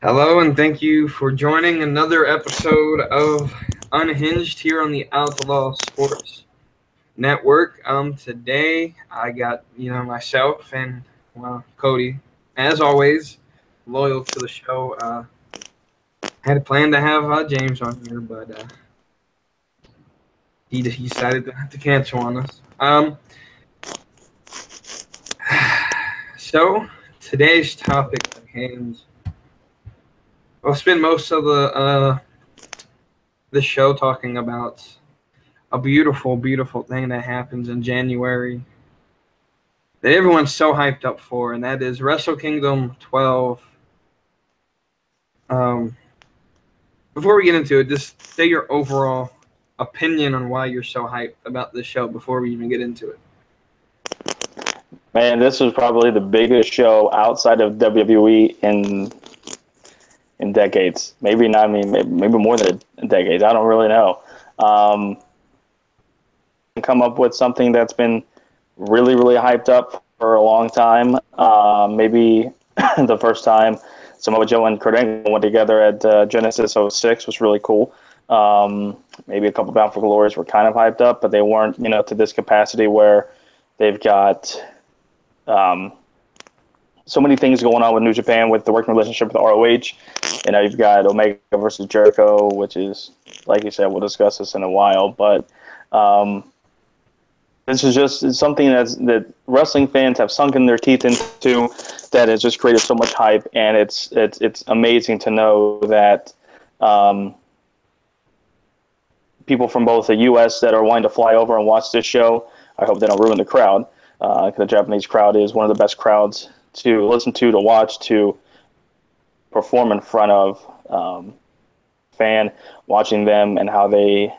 Hello, and thank you for joining another episode of Unhinged here on the Outlaw Sports Network. Today I got myself and Cody, as always, loyal to the show. Had planned to have James on here, but he decided to cancel on us. So today's topic at hand. I'll spend most of the show talking about a beautiful, beautiful thing that happens in January that everyone's so hyped up for, and that is Wrestle Kingdom 12. Before we get into it, just say your overall opinion on why you're so hyped about this show before we even get into it. Man, this was probably the biggest show outside of WWE in decades. Maybe not. I mean, maybe more than decades. I don't really know. Come up with something that's been really, really hyped up for a long time. Maybe the first time Samoa Joe and Kurt Angle went together at Genesis '06 was really cool. Maybe a couple Bound for Glories were kind of hyped up, but they weren't, to this capacity where they've got so many things going on with New Japan with the working relationship with ROH. You've got Omega versus Jericho, which is, like you said, we'll discuss this in a while, but this is just something that wrestling fans have sunken their teeth into that has just created so much hype, and it's amazing to know that people from both the U.S. that are wanting to fly over and watch this show, I hope they don't ruin the crowd. The Japanese crowd is one of the best crowds to listen to watch, to perform in front of. Fan watching them and how they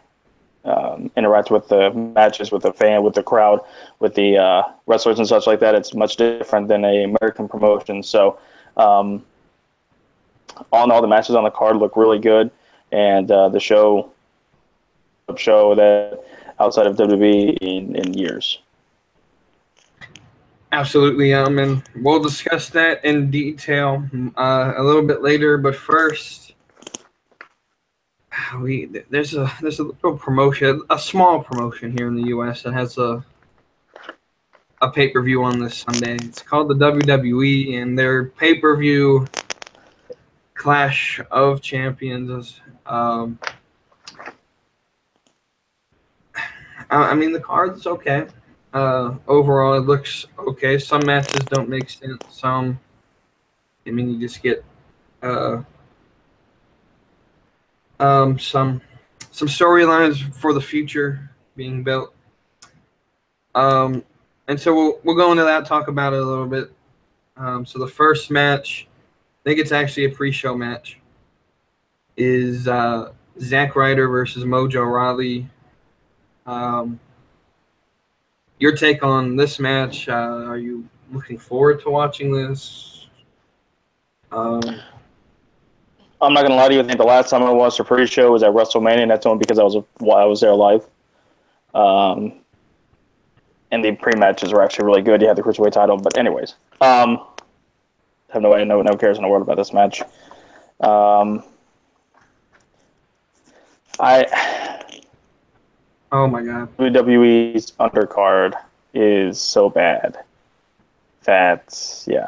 interact with the matches, with the fan, with the crowd, with the wrestlers and such like that. It's much different than a American promotion. So, all in all, the matches on the card look really good, and the show that outside of WWE in years. Absolutely, and we'll discuss that in detail a little bit later. But first, there's a little promotion, a small promotion here in the U.S. that has a pay-per-view on this Sunday. It's called the WWE, and their pay-per-view Clash of Champions. I mean, the card's okay. Overall, it looks okay. Some matches don't make sense. Some, you just get some storylines for the future being built. And so we'll go into that, talk about it a little bit. So the first match, I think it's actually a pre-show match, is Zack Ryder versus Mojo Rawley. Your take on this match? Are you looking forward to watching this? I'm not gonna lie to you. I think the last time I watched a pre-show was at WrestleMania, and that's only because I was there live. And the pre-matches were actually really good. You had the Cruiserweight title, but anyways, have no cares in the world about this match. Oh my God, WWE's undercard is so bad. That's yeah.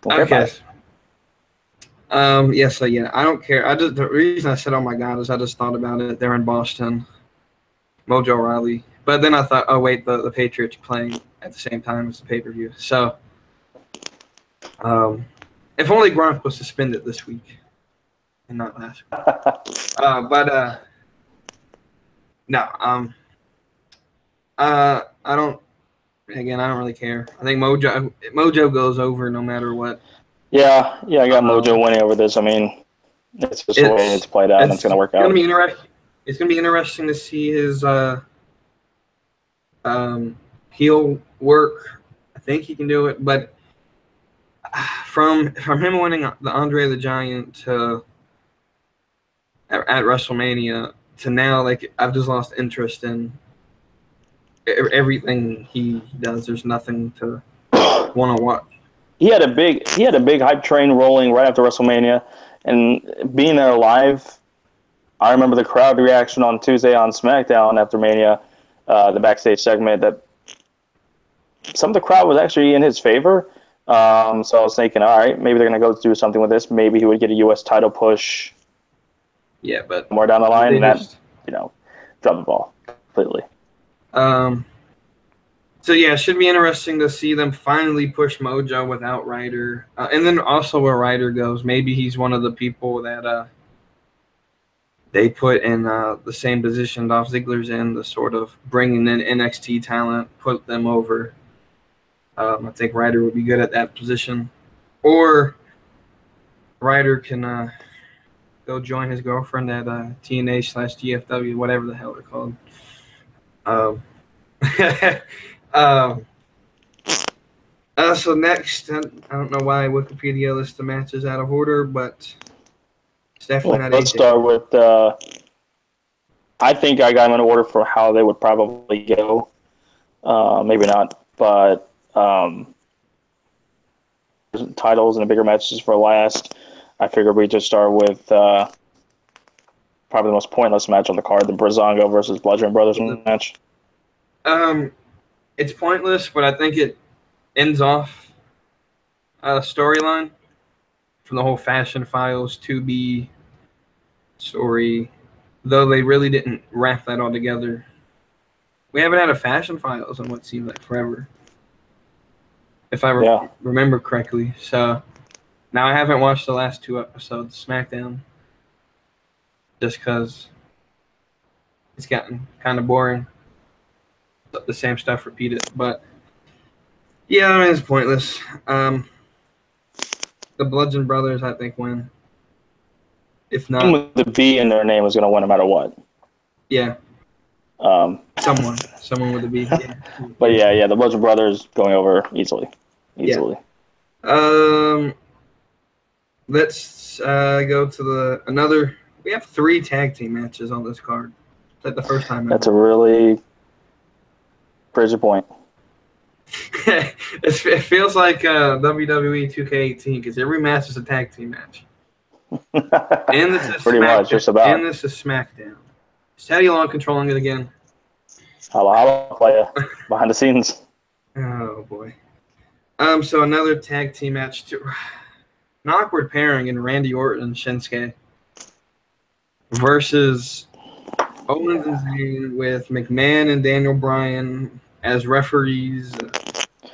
Okay. Yes, so yeah, I don't care. The reason I said oh my God is I just thought about it. They're in Boston, Mojo Rawley, but then I thought, oh wait, the Patriots playing at the same time as the pay-per-view. So, if only Gronk was suspended this week and not last week. No. I don't. Again, I don't really care. I think Mojo goes over no matter what. Yeah, I got Mojo winning over this. I mean, it's just the way it's played out, and it's going to work out. It's going to be interesting to see his heel work. I think he can do it, but from him winning the Andre the Giant at WrestleMania to now, like I've just lost interest in everything he does. There's nothing to want to watch. He had a big hype train rolling right after WrestleMania, and being there live, I remember the crowd reaction on Tuesday on SmackDown after Mania, the backstage segment, that some of the crowd was actually in his favor. So I was thinking, all right, maybe they're going to go do something with this. Maybe he would get a U.S. title push. Yeah, but more down the line, and just, that, dropped the ball completely. So yeah, it should be interesting to see them finally push Mojo without Ryder, and then also where Ryder goes. Maybe he's one of the people that they put in the same position Dolph Ziggler's in, the sort of bringing in NXT talent, put them over. I think Ryder would be good at that position, or Ryder can go join his girlfriend at TNA/GFW, whatever the hell they're called. So next, I don't know why Wikipedia lists the matches out of order, but it's definitely not. Let's start with. I think I got them in order for how they would probably go. Maybe not, but titles and the bigger matches for last. I figured we just start with probably the most pointless match on the card, the Breezango versus Bludgeon Brothers match. It's pointless, but I think it ends off a storyline from the whole Fashion Files 2B story, though they really didn't wrap that all together. We haven't had a Fashion Files in what seems like forever, if I remember correctly. So now I haven't watched the last 2 episodes of SmackDown just because it's gotten kind of boring. The same stuff repeated, but yeah, I mean, it's pointless. The Bludgeon Brothers, I think, win. If not, with the B in their name is going to win no matter what. Yeah. Someone with a B. Yeah. But yeah, the Bludgeon Brothers going over easily. Yeah. Let's go to another. We have 3 tag team matches on this card. Is that the first time? That's a really frigid point. It feels like WWE 2K18 because every match is a tag team match. And this is pretty much just about. And this is SmackDown. Is Teddy Long controlling it again? Hello, player behind the scenes. Oh boy. So another tag team match too. An awkward pairing in Randy Orton and Shinsuke versus Owens and Zayn with McMahon and Daniel Bryan as referees.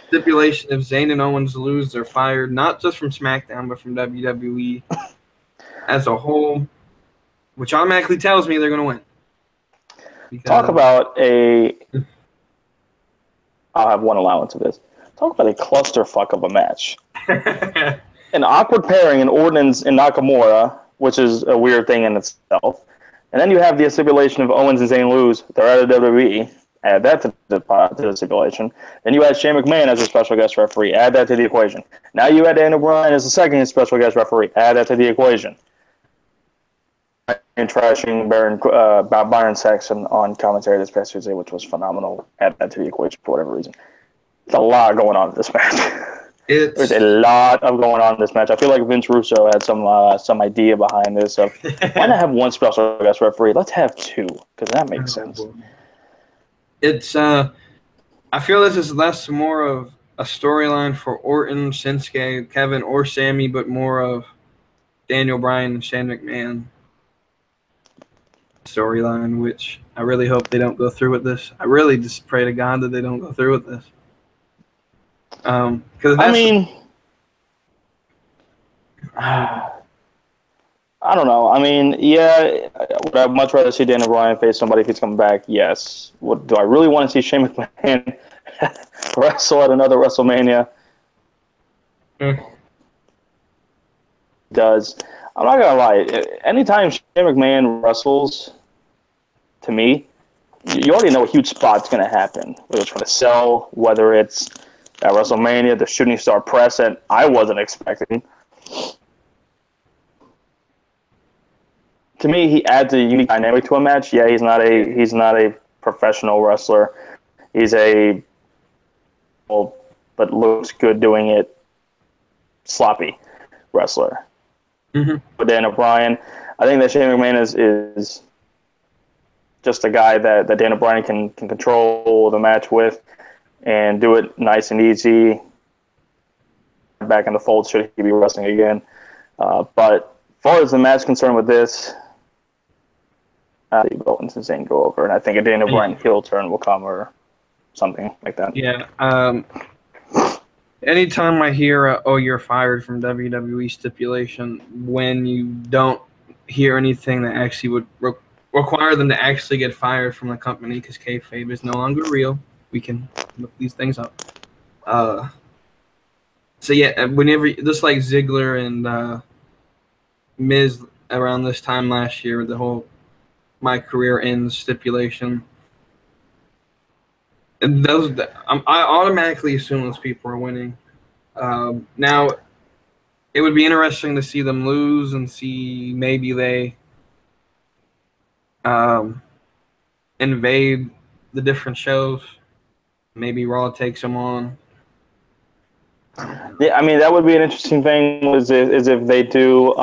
Stipulation: if Zayn and Owens lose, they're fired, not just from SmackDown, but from WWE as a whole, which automatically tells me they're going to win. Talk about I'll have one allowance of this. Talk about a clusterfuck of a match. An awkward pairing in Orton and Nakamura, which is a weird thing in itself. And then you have the stipulation of Owens and Zayn lose. They're out of WWE. Add that to the stipulation. Then you add Shane McMahon as a special guest referee. Add that to the equation. Now you add Daniel Bryan as the second special guest referee. Add that to the equation. And trashing Byron Saxton on commentary this past Tuesday, which was phenomenal. Add that to the equation for whatever reason. There's a lot going on in this match. There's a lot of going on in this match. I feel like Vince Russo had some idea behind this. Of why not have one special guest referee? Let's have 2, because that makes sense. It's I feel this is more of a storyline for Orton, Shinsuke, Kevin, or Sammy, but more of Daniel Bryan and Shane McMahon storyline, which I really hope they don't go through with this. I really just pray to God that they don't go through with this. I don't know. I mean, yeah, would I much rather see Daniel Bryan face somebody if he's coming back? Yes. Do I really want to see Shane McMahon wrestle at another WrestleMania? Does. I'm not going to lie. Anytime Shane McMahon wrestles, to me, you already know a huge spot's going to happen. Whether it's going to sell, whether it's at WrestleMania, the shooting star press that I wasn't expecting. To me, he adds a unique dynamic to a match. Yeah, he's not a professional wrestler. He's a, well, but looks good doing it, sloppy wrestler. Mm-hmm. But Dan O'Brien, I think that Shane McMahon is just a guy that Dan O'Brien can control the match with and do it nice and easy. Back in the fold should he be wrestling again. But as far as the match concerned with this, I think Owens and Zayn go over, and I think a Dan O'Brien heel turn will come or something like that. Yeah. Anytime I hear, "Oh, you're fired" from WWE stipulation, when you don't hear anything that actually would require them to actually get fired from the company, because kayfabe is no longer real, we can look these things up. So yeah, whenever, just like Ziggler and Miz around this time last year, the whole "my career ends" stipulation. And I automatically assume those people are winning. Now, it would be interesting to see them lose and see maybe they invade the different shows. Maybe Raw takes them on. Yeah, I mean, that would be an interesting thing is if they do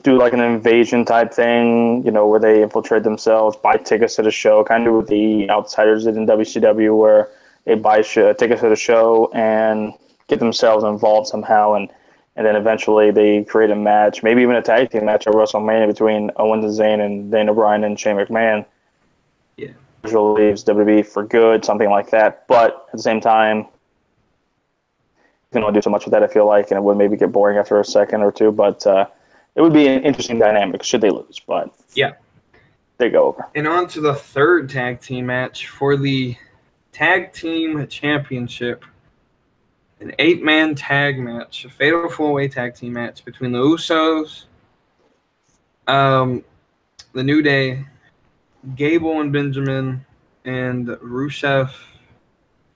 do like an invasion type thing, where they infiltrate themselves, buy tickets to the show, kind of what the Outsiders did in WCW, where they buy tickets to the show and get themselves involved somehow, and then eventually they create a match, maybe even a tag team match at WrestleMania between Owens and Zayn and Daniel Bryan and Shane McMahon. Yeah. Usually leaves WWE for good, something like that. But at the same time, you can only do so much with that, I feel like, and it would maybe get boring after a second or two. But it would be an interesting dynamic should they lose. But yeah, they go over. And on to the third tag team match for the Tag Team Championship. An 8-man tag match, a fatal 4-way tag team match between the Usos, the New Day, Gable and Benjamin, and Rusev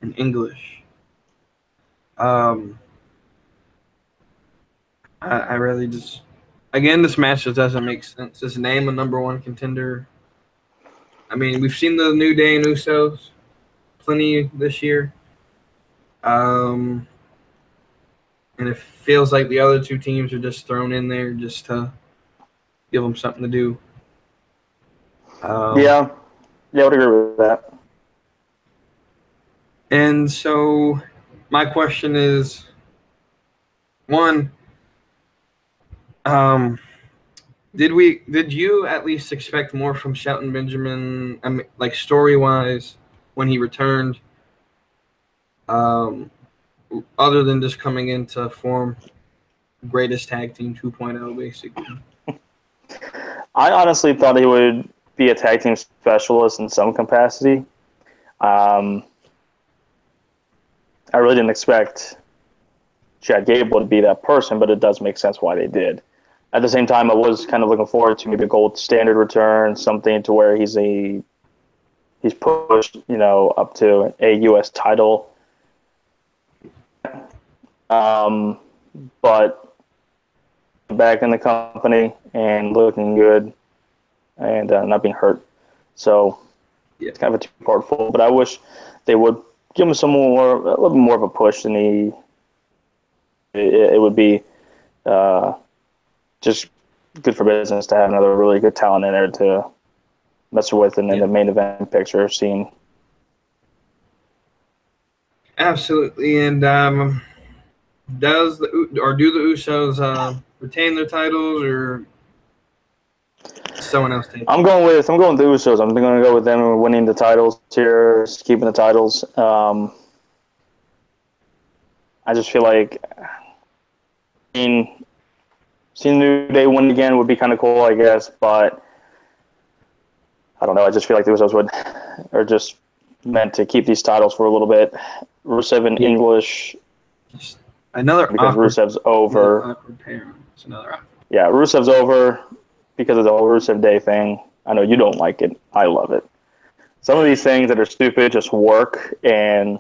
and English. I really just, again, this match just doesn't make sense. Just name a number one contender. I mean, we've seen the New Day and Usos plenty this year. And it feels like the other two teams are just thrown in there just to give them something to do. Yeah, I would agree with that. And so my question is, one, did you at least expect more from Shelton Benjamin, like story-wise, when he returned, other than just coming in to form Greatest Tag Team 2.0, basically? I honestly thought he would be a tag team specialist in some capacity. I really didn't expect Chad Gable to be that person, but it does make sense why they did. At the same time, I was kind of looking forward to maybe a gold standard return, something to where he's pushed, up to a U.S. title. But back in the company and looking good and not being hurt. So it's kind of a two-part full, but I wish they would give him a little bit more of a push than it would be just good for business to have another really good talent in there to mess with in the main event picture scene. Absolutely. And do the Usos retain their titles, or someone else take it? I'm going with the Usos. I'm going to go with them winning the titles here, keeping the titles. I just feel like seeing New Day win again would be kind of cool, I guess, but I don't know. I just feel like the Usos are just meant to keep these titles for a little bit. Rusev and English. Another because Rusev's over. It's another awkward. Yeah, Rusev's over because of the whole Rusev Day thing. I know you don't like it. I love it. Some of these things that are stupid just work, and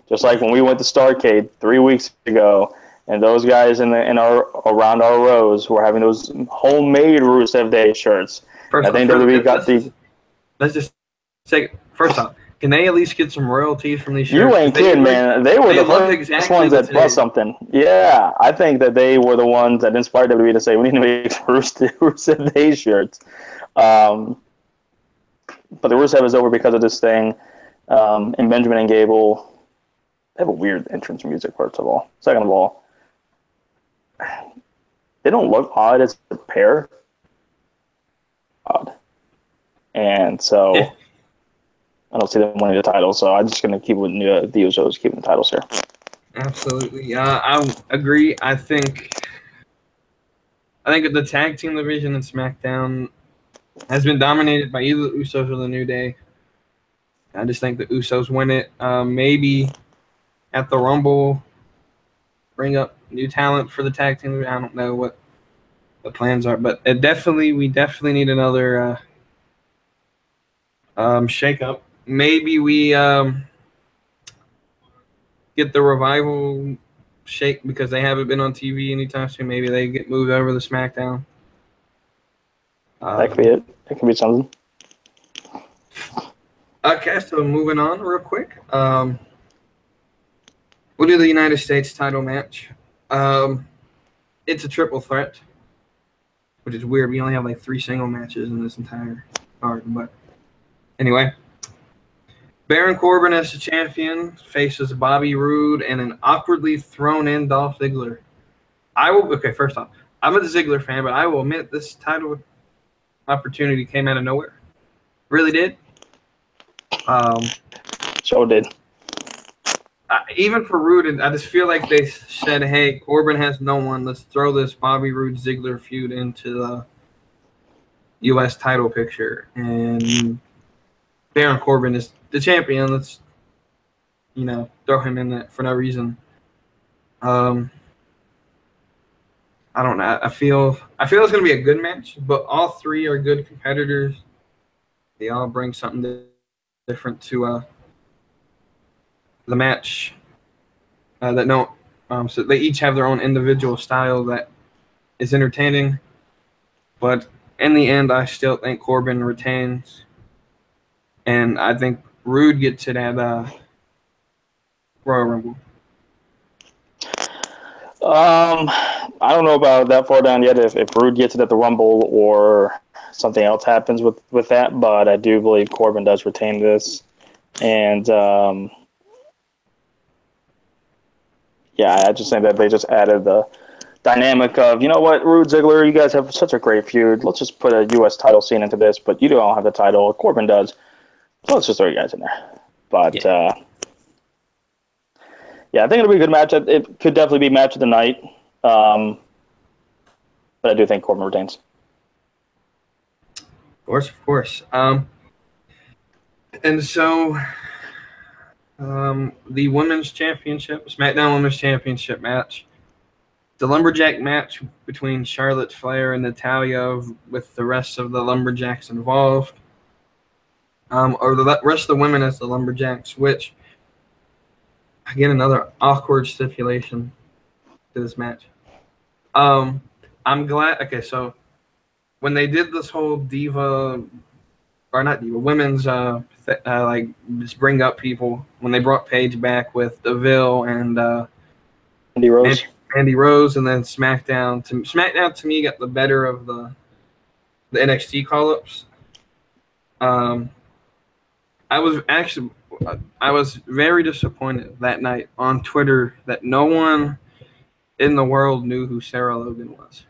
just like when we went to Starrcade 3 weeks ago, and those guys around our rows were having those homemade Rusev Day shirts. I think WWE got let's just say, first off, can they at least get some royalties from these shirts? You ain't kidding, man. They were the first exactly ones that bought something. Yeah, I think that they were the ones that inspired WWE to say, we need to make Rusev Day shirts. But the Rusev is over because of this thing. And Benjamin and Gable, they have a weird entrance music, first of all. Second of all, they don't look odd as a pair. Odd. And so I don't see them winning the title, so I'm just going to keep with the Usos keeping the titles here. Absolutely. I agree. I think the tag team division in SmackDown has been dominated by either the Usos or the New Day. I just think the Usos win it. Maybe at the Rumble, bring up new talent for the tag team. I don't know what the plans are, but we definitely need another shake-up. Maybe we get the Revival shake because they haven't been on TV anytime soon. Maybe they get moved over to SmackDown. That could be it. It could be something. Okay, so moving on real quick. We'll do the United States title match. It's a triple threat, which is weird. We only have like 3 single matches in this entire card. But anyway, Baron Corbin as the champion faces Bobby Roode and an awkwardly thrown in Dolph Ziggler. First off, I'm a Ziggler fan, but I will admit this title opportunity came out of nowhere. Really did. Sure did. Even for Roode, I just feel like they said, hey, Corbin has no one. Let's throw this Bobby Roode-Ziggler feud into the U.S. title picture. And Baron Corbin is the champion. Let's, throw him in that for no reason. I don't know. I feel it's going to be a good match, but all 3 are good competitors. They all bring something different to the match so they each have their own individual style that is entertaining, but in the end I still think Corbin retains, and I think Roode gets it at Royal Rumble. I don't know about that far down yet if Roode gets it at the Rumble or something else happens with that, but I do believe Corbin does retain this. And I just think that they just added the dynamic of, you know what, Roode, Ziggler, you guys have such a great feud. Let's just put a U.S. title scene into this, but you don't have the title. Corbin does. So let's just throw you guys in there. But, I think it'll be a good match. It could definitely be match of the night. But I do think Corbin retains. Of course. And so the Women's Championship, SmackDown Women's Championship match, the Lumberjack match between Charlotte Flair and Natalya with the rest of the Lumberjacks involved, or the rest of the women as the Lumberjacks, which, again, another awkward stipulation to this match. I'm glad. Okay, so when they did this whole women's just bring up people, when they brought Paige back with Deville and Andy Rose. Andy Rose, and then SmackDown to me got the better of the NXT call-ups. I was very disappointed that night on Twitter that no one in the world knew who Sarah Logan was.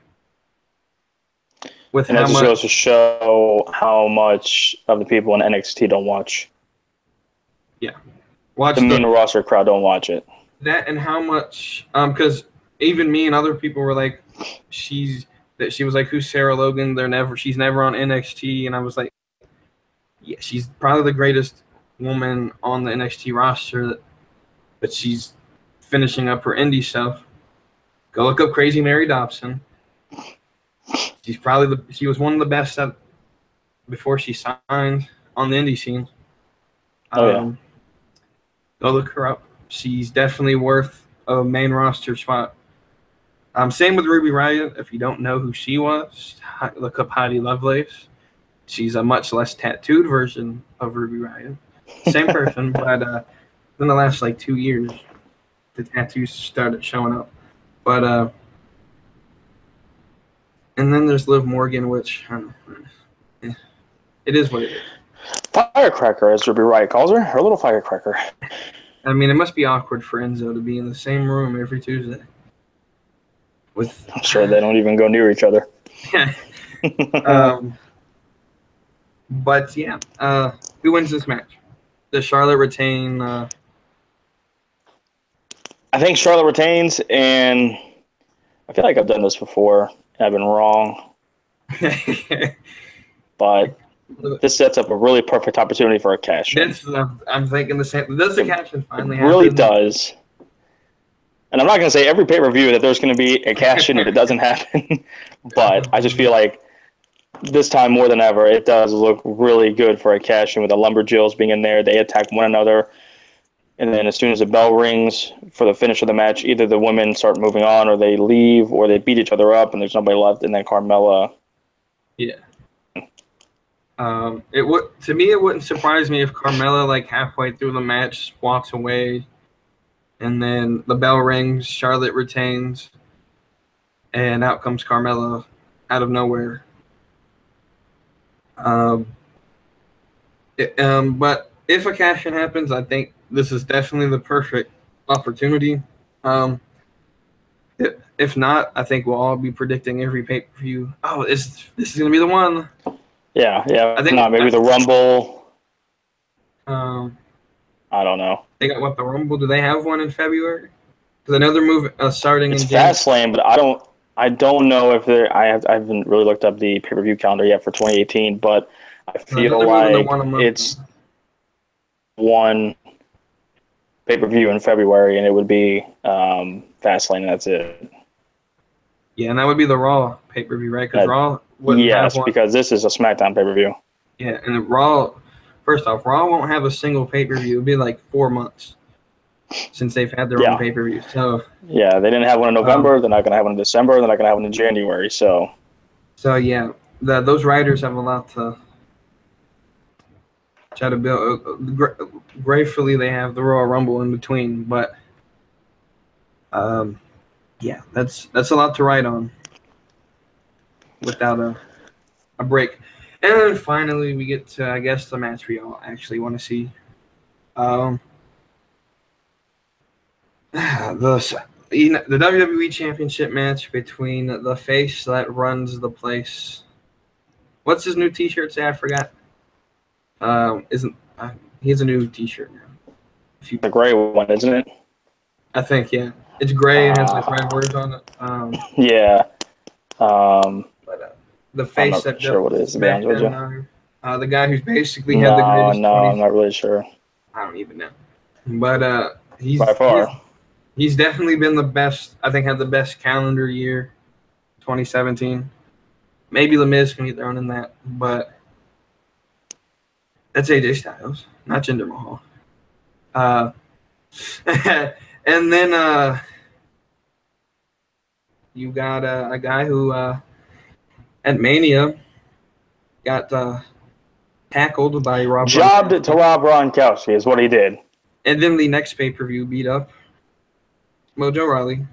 And that just goes to show how much of the people in NXT don't watch. Yeah. The main roster crowd don't watch it. That, and how much, because even me and other people were like, she was like, who's Sarah Logan? She's never on NXT. And I was like, yeah, she's probably the greatest woman on the NXT roster, but she's finishing up her indie stuff. Go look up Crazy Mary Dobson. She was one of the best before she signed on the indie scene. Go look her up. She's definitely worth a main roster spot. Same with Ruby Riott. If you don't know who she was, look up Heidi Lovelace. she's a much less tattooed version of Ruby Riott. Same person, but in the last like 2 years, the tattoos started showing up. But and then there's Liv Morgan, which I don't know, it is what it is. Firecracker, as Ruby Riott calls her little firecracker. I mean, it must be awkward for Enzo to be in the same room every Tuesday. I'm sure they don't even go near each other. But yeah, who wins this match? Does Charlotte retain? I think Charlotte retains, and I feel like I've done this before, and I've been wrong. But this sets up a really perfect opportunity for a cash-in. I'm thinking the same. Does the cash-in finally happen? It really does. And I'm not going to say every pay-per-view that there's going to be a cash-in if it doesn't happen, but I just feel like this time more than ever, it does look really good for a cash-in with the Lumberjills being in there. They attack one another, and then as soon as the bell rings for the finish of the match, either the women start moving on, or they leave, or they beat each other up, and there's nobody left, and then Carmella. Yeah. It wouldn't surprise me if Carmella, like halfway through the match, walks away, and then the bell rings, Charlotte retains, and out comes Carmella out of nowhere. But if a cash-in happens, I think this is definitely the perfect opportunity. If not, I think we'll all be predicting every pay-per-view. Oh, this is gonna be the one. Yeah. I think maybe the Rumble. I don't know. They got the Rumble? Do they have one in February? Because another move starting it's in January. Fastlane, but I don't know if there. I haven't really looked up the pay-per-view calendar yet for 2018, but I feel like it's one pay-per-view in February, and it would be Fastlane, and that's it. Yeah, and that would be the Raw pay-per-view, right? Because Raw wouldn't have one. Because this is a SmackDown pay-per-view. Yeah, and Raw, first off, Raw won't have a single pay-per-view. It'll be like 4 months since they've had their own pay-per-view. So yeah, they didn't have one in November. They're not going to have one in December. They're not going to have one in January. So yeah, those writers have a lot to try to build. Gratefully, they have the Royal Rumble in between, but yeah, that's a lot to write on without a break. And then finally, we get to, I guess, the match we all actually want to see. The WWE Championship match between the face that runs the place. What's his new T-shirt say? I forgot. He has a new T-shirt now. The gray one, isn't it? I think, yeah. It's gray and has like red words on it. Yeah. But the face I'm not sure what it is, to be honest with you. The guy who's basically had the greatest. No, I'm not really sure. I don't even know. But he's by far. He's definitely been the best. I think had the best calendar year, 2017. Maybe The Miz can get thrown in that, but that's AJ Styles, not Jinder Mahal. And then you got a guy who at Mania got tackled by Rob. Jobbed it to Rob Gronkowski is what he did. And then the next pay-per-view beat up Mojo Rawley.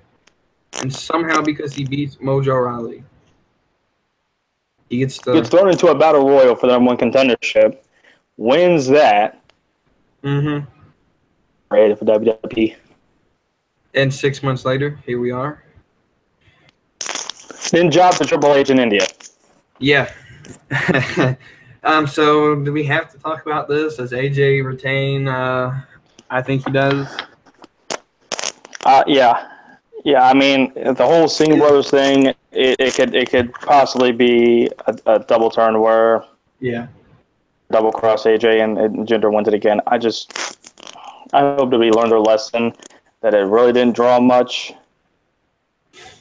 And somehow because he beats Mojo Rawley, he gets thrown into a battle royal for the number one contendership, wins that. Mm-hmm. Ready for WWE. And 6 months later, here we are. Then job to Triple H in India. Yeah. So do we have to talk about this? Does AJ retain? I think he does. Yeah. I mean, the whole Singh Brothers thing, it could possibly be a double turn where double cross AJ and Jinder wins it again. I hope that we learned their lesson that it really didn't draw much.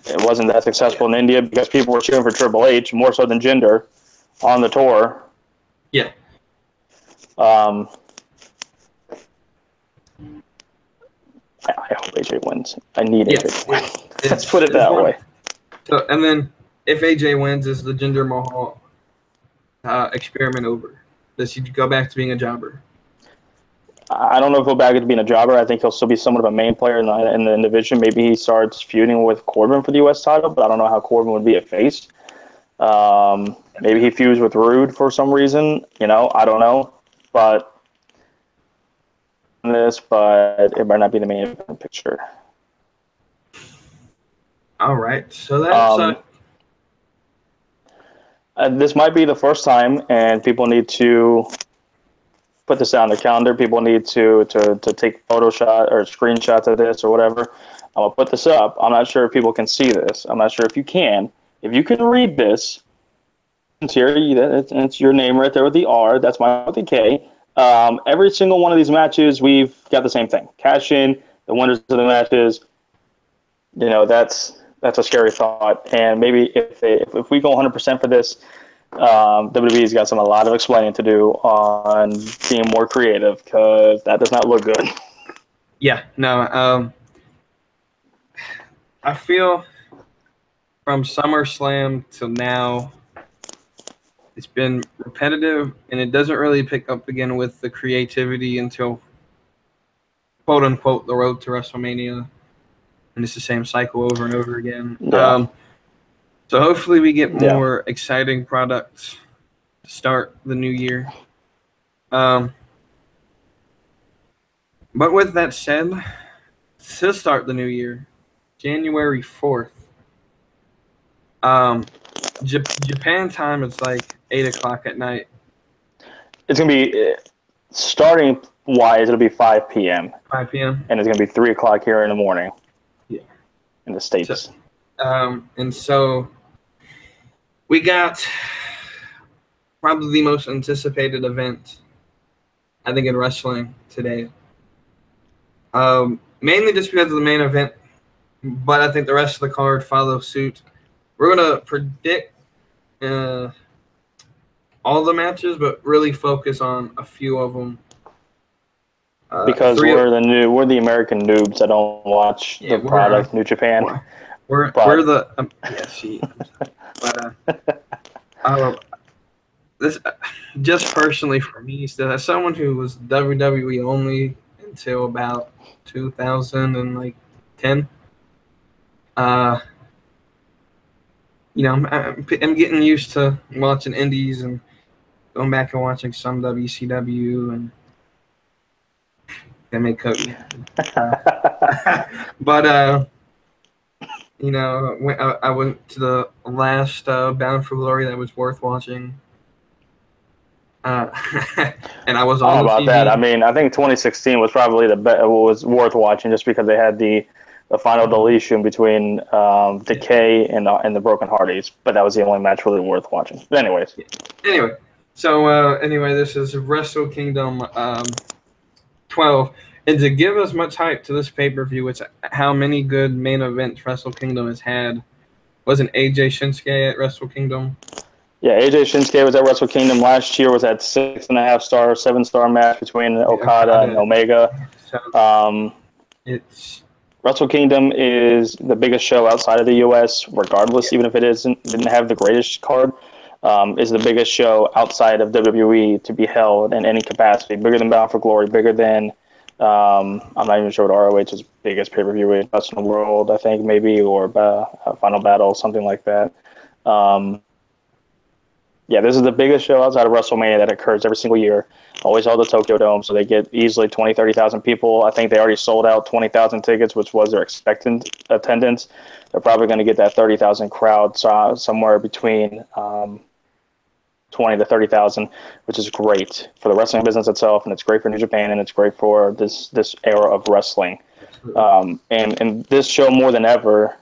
It wasn't that successful in India because people were cheering for Triple H more so than Jinder on the tour. Yeah. I hope AJ wins. I need AJ to win. Let's put it that way. So, and then if AJ wins, is the Jinder Mahal experiment over? Does he go back to being a jobber? I don't know if he'll back to being a jobber. I think he'll still be somewhat of a main player in the division. Maybe he starts feuding with Corbin for the U.S. title, but I don't know how Corbin would be a face. Maybe he feuds with Rude for some reason. I don't know. But it might not be the main event picture. All right, so that's this might be the first time, and people need to put this on their calendar. People need to take Photoshop or screenshots of this or whatever. I'm gonna put this up. I'm not sure if people can see this. I'm not sure if you can. If you can read this, it's here. It's your name right there with the R. That's mine with the K. Every single one of these matches, we've got the same thing. Cash in the winners of the matches. That's a scary thought. And maybe if we go 100% for this, WWE's got a lot of explaining to do on being more creative, because that does not look good. Yeah, no. I feel from SummerSlam till now, it's been repetitive, and it doesn't really pick up again with the creativity until, quote unquote, the road to WrestleMania, and it's the same cycle over and over again. Yeah. So hopefully we get more exciting products to start the new year. But with that said, to start the new year, January 4th, Japan time, it's like 8 o'clock at night. It's going to be, starting wise, it'll be 5 p.m. 5 p.m. And it's going to be 3 o'clock here in the morning. Yeah. In the States. And so we got probably the most anticipated event, I think, in wrestling today. Mainly just because of the main event, but I think the rest of the card follows suit. We're going to predict all the matches, but really focus on a few of them. Because we're the American noobs that don't watch the product, New Japan. We're the this just personally for me, still as someone who was WWE only until about 2010. I'm getting used to watching indies and going back and watching some WCW, and they make Cody. But I went to the last Bound for Glory that was worth watching. And I was on about TV. That. I mean, I think 2016 was probably was worth watching just because they had the final deletion between Decay and the Broken Hardys, but that was the only match really worth watching. But anyways. So this is Wrestle Kingdom 12. And to give as much hype to this pay-per-view, which how many good main events Wrestle Kingdom has had. Wasn't AJ Shinsuke at Wrestle Kingdom? Yeah, AJ Shinsuke was at Wrestle Kingdom last year. Was that 6.5-star, 7-star match between Okada and Omega. Wrestle Kingdom is the biggest show outside of the U.S., regardless, even if it didn't have the greatest card. Is the biggest show outside of WWE to be held in any capacity. Bigger than Bound for Glory, bigger than I'm not even sure what ROH's biggest pay-per-view is in the world, I think, maybe, or Final Battle, something like that. This is the biggest show outside of WrestleMania that occurs every single year. Always held the Tokyo Dome, so they get easily 20,000, 30,000 people. I think they already sold out 20,000 tickets, which was their expected attendance. They're probably going to get that 30,000 crowd, somewhere between 20 to 30,000, which is great for the wrestling business itself, and it's great for New Japan, and it's great for this era of wrestling. And this show more than ever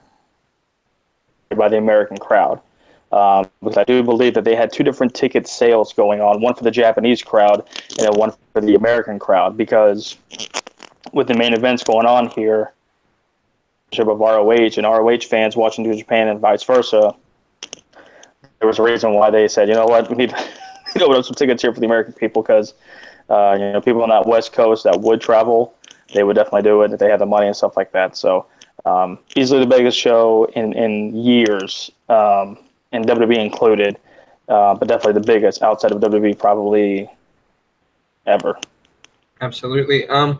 by the American crowd. Because I do believe that they had two different ticket sales going on, one for the Japanese crowd and then one for the American crowd, because with the main events going on here of ROH and ROH fans watching New Japan and vice versa, there was a reason why they said, you know what, we need to open up some tickets here for the American people, because people on that West Coast that would travel, they would definitely do it if they had the money and stuff like that. So easily the biggest show in years, and WWE included. but definitely the biggest outside of WWE probably ever. Absolutely. And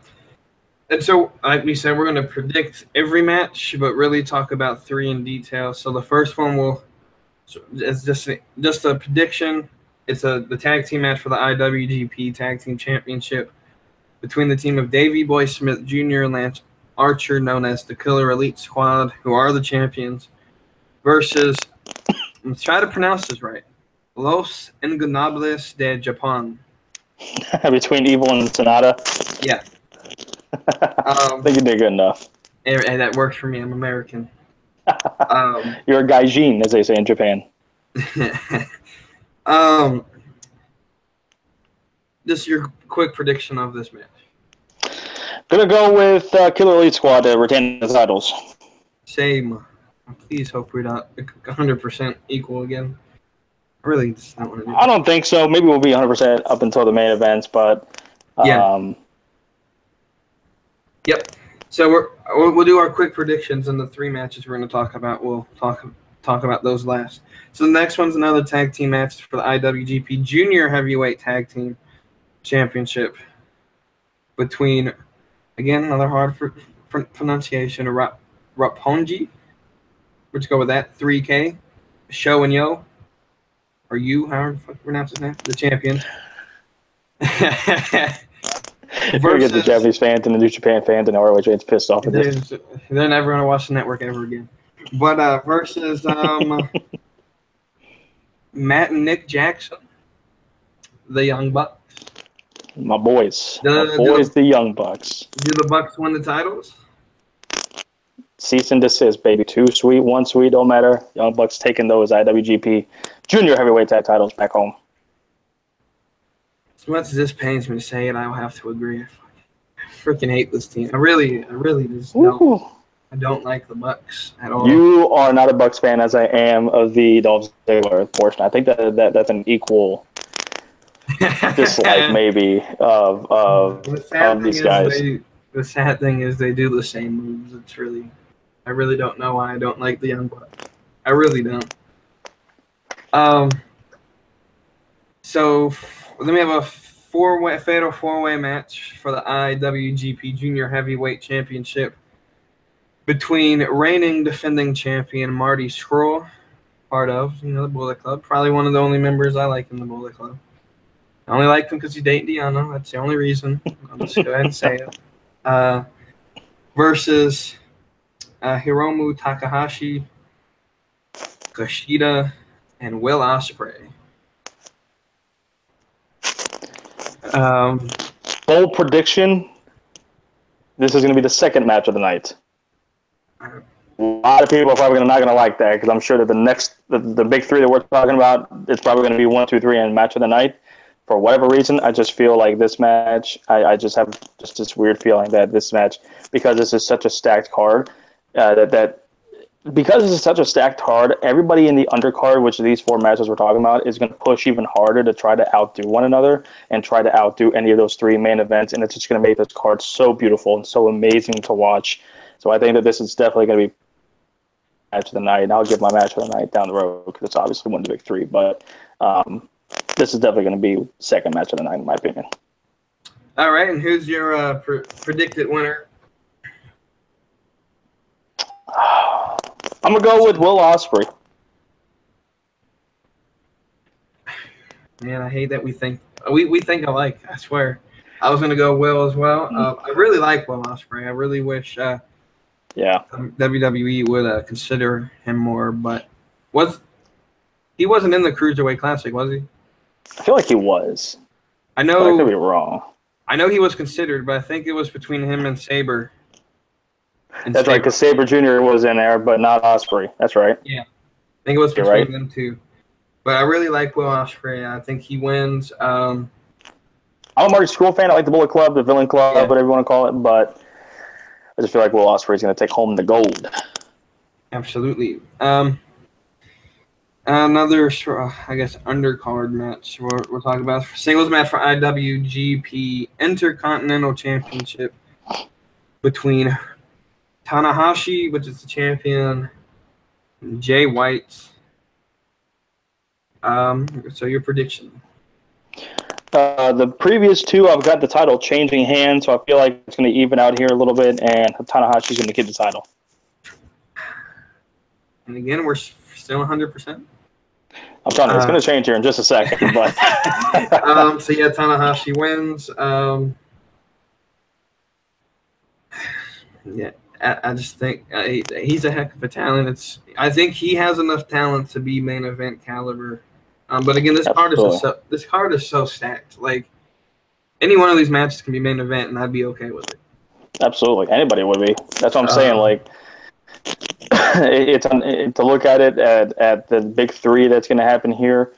so, like we said, we're going to predict every match, but really talk about three in detail. So the first one is just a prediction. It's the tag team match for the IWGP Tag Team Championship between the team of Davey Boy Smith Jr. and Lance Archer, known as the Killer Elite Squad, who are the champions, versus, let's try to pronounce this right, Los Ingobernables de Japón. Between Evil and Sonata. Yeah. I think you did good enough. And that works for me. I'm American. You're a gaijin, as they say in Japan. Just your quick prediction of this match. Gonna go with Killer Elite Squad to retain the titles. Same. Please hope we're not 100% equal again. I really just don't want to do that. I don't think so. Maybe we'll be 100% up until the main events, but yeah. Yep. So we'll do our quick predictions, and the three matches we're going to talk about. We'll talk about those last. So the next one's another tag team match for the IWGP Junior Heavyweight Tag Team Championship between, again, another hard pronunciation, Roppongi. Let's go with that. 3K, Show and Yo, or you, however the fuck you pronounce his name, the champions. If we get the Japanese fans and the New Japan fans and ROH fans pissed off at this. They're never going to watch the network ever again. But versus Matt and Nick Jackson, the Young Bucks. My boys. The Young Bucks. Do the Bucks win the titles? Cease and desist, baby. 2 sweet, 1 sweet, don't matter. Young Bucks taking those IWGP Junior Heavyweight Tag titles back home. As much as this pains me to say it, I will have to agree. I freaking hate this team. I really just don't. I don't like the Bucks at all. You are not a Bucks fan, as I am of the Dolph Ziggler portion. I think that's an equal dislike, maybe, of these guys. The sad thing is they do the same moves. I really don't know why I don't like the Young Bucks. I really don't. So then we have a fatal four-way match for the IWGP Junior Heavyweight Championship between reigning defending champion Marty Scurll, part of the Bullet Club. Probably one of the only members I like in the Bullet Club. I only like him because he's dating Deanna. That's the only reason. I'll just go ahead and say it. Versus Hiromu Takahashi, Kushida, and Will Ospreay. Bold prediction. This is going to be the second match of the night. A lot of people are probably not going to like that because I'm sure that the big three that we're talking about, it's probably going to be 1, 2, 3 and match of the night. For whatever reason, I just feel like this match, I just have just this weird feeling that this match, because this is such a stacked card, because this is such a stacked card, everybody in the undercard, which these 4 matches we're talking about, is going to push even harder to try to outdo one another and try to outdo any of those 3 main events, and it's just going to make this card so beautiful and so amazing to watch. So I think that this is definitely going to be match of the night. And I'll give my match of the night down the road because it's obviously one of the big 3, but this is definitely going to be second match of the night in my opinion. All right, and who's your predicted winner? I'm going to go with Will Ospreay. Man, I hate that we think alike, I swear. I was going to go Will as well. I really like Will Ospreay. I really wish WWE would consider him more, but he wasn't in the Cruiserweight Classic, was he? I feel like he was. I know. I could be wrong. I know he was considered, but I think it was between him and Sabre. That's right, because Sabre Jr. was in there, but not Ospreay. That's right. Yeah. I think it was between them two. But I really like Will Ospreay. I think he wins. I'm a Marty Scurll fan. I like the Bullet Club, the Villain Club, whatever you want to call it, but I just feel like Will Ospreay is going to take home the gold. Absolutely. Another, I guess, undercard match we're talking about. Singles match for IWGP Intercontinental Championship between Tanahashi, which is the champion, Jay White, So your prediction? The previous two, I've got the title changing hands, so I feel like it's going to even out here a little bit, and Tanahashi's going to keep the title. And again, we're still 100%. I'm telling you, it's going to change here in just a second. But so yeah, Tanahashi wins. Yeah, I just think he's a heck of a talent. I think he has enough talent to be main event caliber. But again, this card is so stacked. Like any one of these matches can be main event, and I'd be okay with it. Absolutely, anybody would be. That's what I'm saying. Like it's to look at it at the big three that's going to happen here.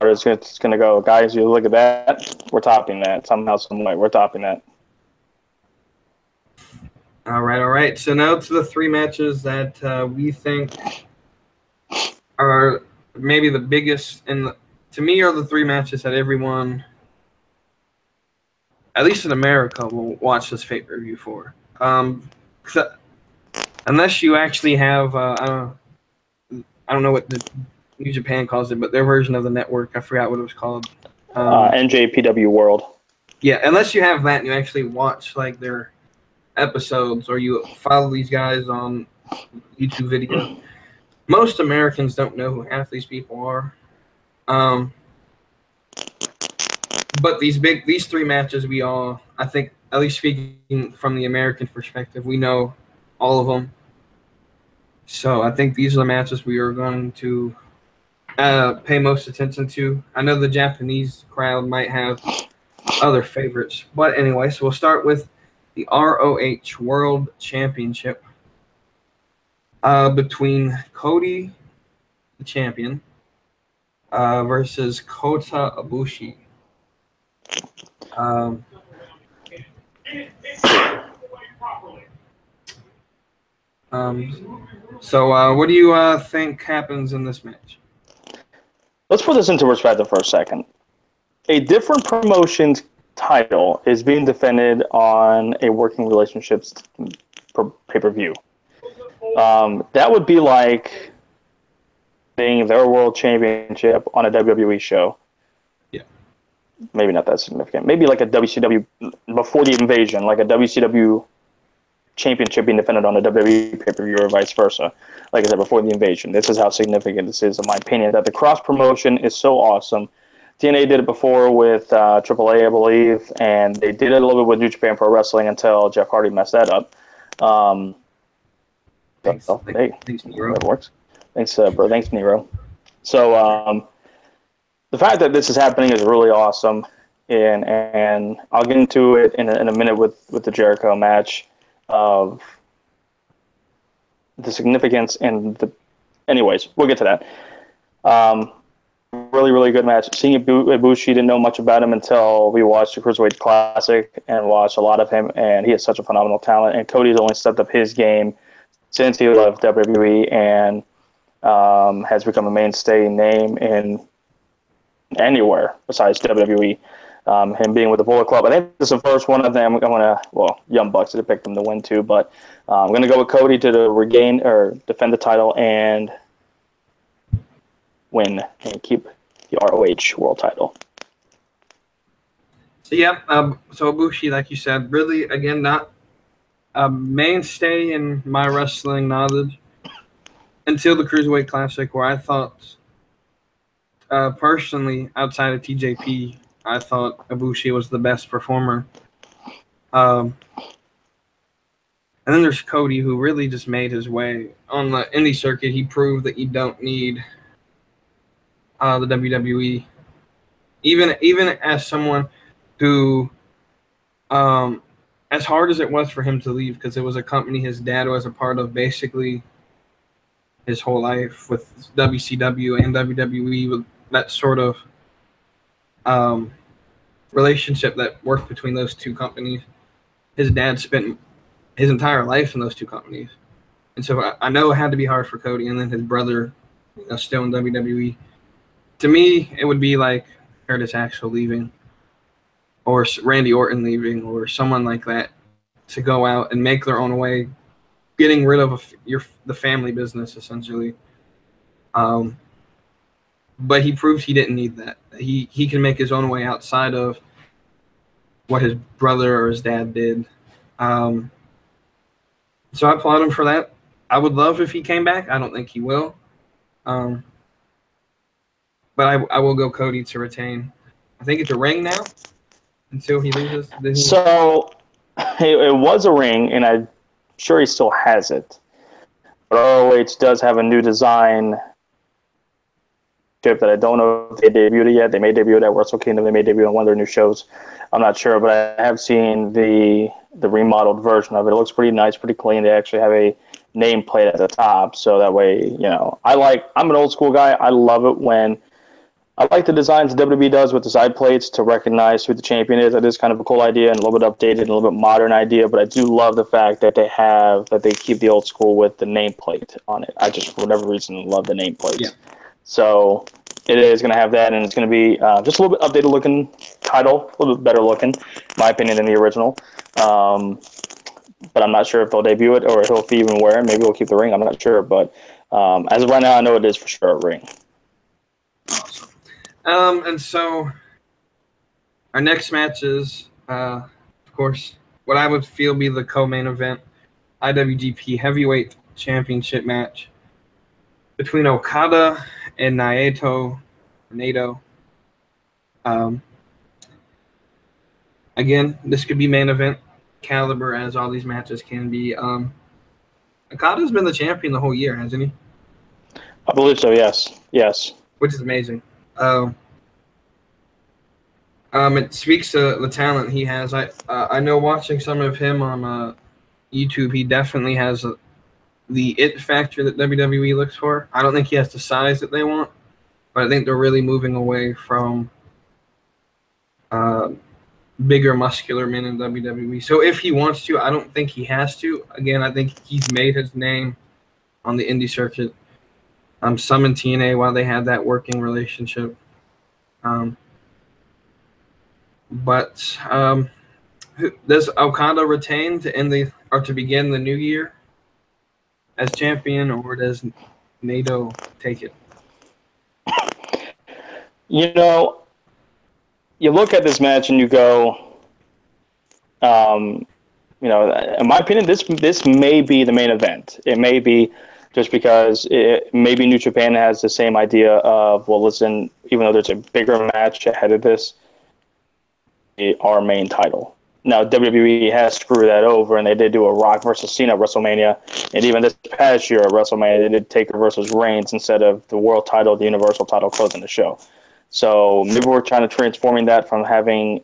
It's going to go, guys. You look at that. We're topping that somehow, some way. We're topping that. All right. So now to the three matches that we think are maybe the biggest, and to me are the three matches that everyone, at least in America, will watch this pay-per-view for. Unless you actually have, I don't know what the New Japan calls it, but their version of the network, I forgot what it was called. NJPW World. Yeah, unless you have that and you actually watch like their episodes or you follow these guys on YouTube videos. Most Americans don't know who half these people are. But these three matches, I think, at least speaking from the American perspective, we know all of them. So I think these are the matches we are going to pay most attention to. I know the Japanese crowd might have other favorites. But anyway, so we'll start with the ROH World Championship between Cody, the champion, versus Kota Ibushi. So what do you think happens in this match? Let's put this into perspective for a second. A different promotion's title is being defended on a working relationships pay-per-view. That would be like being their world championship on a WWE show. Yeah. Maybe not that significant. Maybe like a WCW before the invasion, like a WCW championship being defended on a WWE pay-per-view or vice versa. Like I said, before the invasion. This is how significant this is, in my opinion, that the cross-promotion is so awesome. TNA did it before with AAA, I believe, and they did it a little bit with New Japan Pro Wrestling until Jeff Hardy messed that up. Thanks, Nero. That works. Thanks, bro. Thanks, Nero. So the fact that this is happening is really awesome, and I'll get into it in a minute with the Jericho match of the significance and the. Anyways, we'll get to that. Really, really good match. Seeing Ibushi, didn't know much about him until we watched the Cruiserweight Classic and watched a lot of him, and he has such a phenomenal talent. And Cody's only stepped up his game since he left WWE and has become a mainstay name in anywhere besides WWE. Him being with the Bullet Club, I think this is the first one of them. I'm gonna, Young Bucks to pick them to win too, but I'm gonna go with Cody to regain or defend the title and win and keep the ROH World Title. So yeah, so Ibushi, like you said, really again not a mainstay in my wrestling knowledge until the Cruiserweight Classic, where I thought, personally, outside of TJP, I thought Ibushi was the best performer. And then there's Cody, who really just made his way on the indie circuit. He proved that you don't need the WWE. Even as someone who, as hard as it was for him to leave, because it was a company his dad was a part of basically his whole life, with WCW and WWE, with that sort of relationship that worked between those two companies. His dad spent his entire life in those two companies. And so I know it had to be hard for Cody, and then his brother still in WWE. To me, it would be like Curtis Axel leaving or Randy Orton leaving or someone like that to go out and make their own way, getting rid of the family business, essentially. But he proved he didn't need that. He can make his own way outside of what his brother or his dad did. So I applaud him for that. I would love if he came back. I don't think he will. But I will go Cody to retain. I think it's a ring now until he loses. So it was a ring, and I'm sure he still has it. But ROH does have a new design chip that I don't know if they debuted it yet. They may debut it at Wrestle Kingdom. They may debut it on one of their new shows. I'm not sure, but I have seen the remodeled version of it. It looks pretty nice, pretty clean. They actually have a nameplate at the top, so that way, I'm an old school guy. I love it when I like the designs the WWE does with the side plates to recognize who the champion is. That is kind of a cool idea and a little bit updated and a little bit modern idea, but I do love the fact that they keep the old school with the nameplate on it. I just, for whatever reason, love the nameplates. Yeah. So it is going to have that, and it's going to be just a little bit updated looking title, a little bit better looking, in my opinion, than the original. But I'm not sure if they'll debut it or if he'll even wear it. Maybe we'll keep the ring. I'm not sure, but as of right now, I know it is for sure a ring. Awesome. And so our next match is, of course, what I would feel be the co-main event, IWGP Heavyweight Championship match between Okada and Naito. Again, this could be main event caliber, as all these matches can be. Okada's been the champion the whole year, hasn't he? I believe so, yes. Yes. Which is amazing. It speaks to the talent he has. I know watching some of him on YouTube, he definitely has the it factor that WWE looks for. I don't think he has the size that they want, but I think they're really moving away from bigger, muscular men in WWE. So if he wants to, I don't think he has to. Again, I think he's made his name on the indie circuit. Some in TNA while they had that working relationship. But does Okada retain to begin the new year as champion, or does Naito take it? You look at this match and you go, in my opinion, this may be the main event. It may be just because maybe New Japan has the same idea of, well, listen, even though there's a bigger match ahead of this, our main title. Now, WWE has screwed that over, and they did do a Rock versus Cena at WrestleMania, and even this past year at WrestleMania, they did Taker versus Reigns instead of the world title, the Universal title closing the show. So maybe we're trying to transforming that from having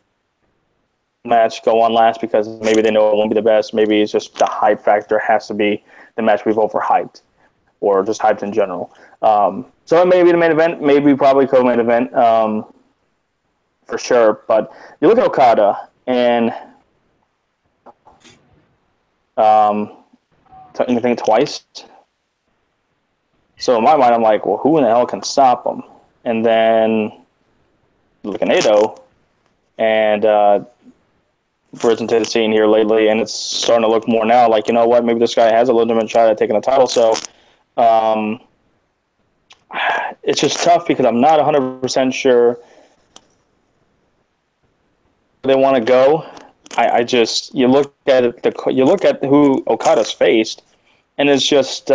match go on last because maybe they know it won't be the best. Maybe it's just the hype factor has to be the match we've overhyped or just hyped in general. So it may be the main event, maybe probably co-main event for sure. But you look at Okada and anything twice. So in my mind, I'm like, well, who in the hell can stop him? And then look at Naito, and risen to the scene here lately, and it's starting to look more now like, you know what, maybe this guy has a legitimate shot at taking the title. So it's just tough because I'm not 100% sure where they want to go. I just you look at who Okada's faced, and it's just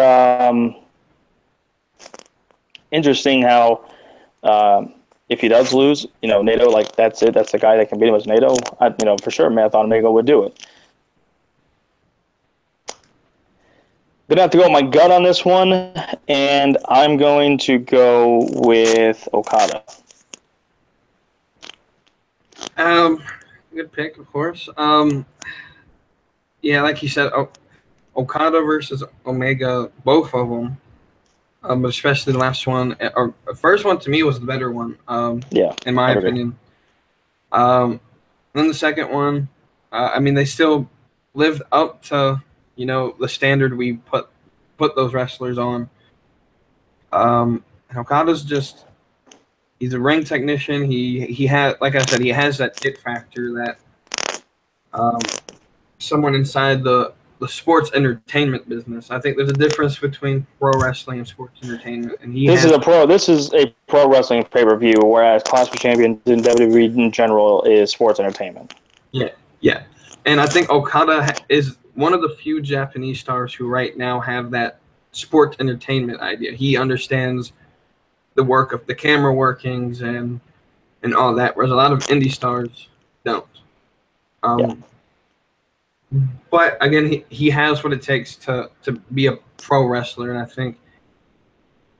interesting how. If he does lose, Naito, like, that's it. That's the guy that can beat him as Naito. For sure, Marathon Omega would do it. Gonna have to go with my gut on this one, and I'm going to go with Okada. Good pick, of course. Yeah, like you said, Okada versus Omega, both of them. But especially the last one, or the first one to me was the better one. In my opinion. Then the second one, they still lived up to the standard we put those wrestlers on. And Okada's he's a ring technician. He had, like I said, he has that it factor that someone inside the the sports entertainment business. I think there's a difference between pro wrestling and sports entertainment, and This is a pro wrestling pay-per-view, whereas Clash of Champions in WWE in general is sports entertainment. Yeah, and I think Okada is one of the few Japanese stars who right now have that sports entertainment idea. He understands the work of the camera workings and all that, whereas a lot of indie stars don't. But again, he has what it takes to be a pro wrestler, and I think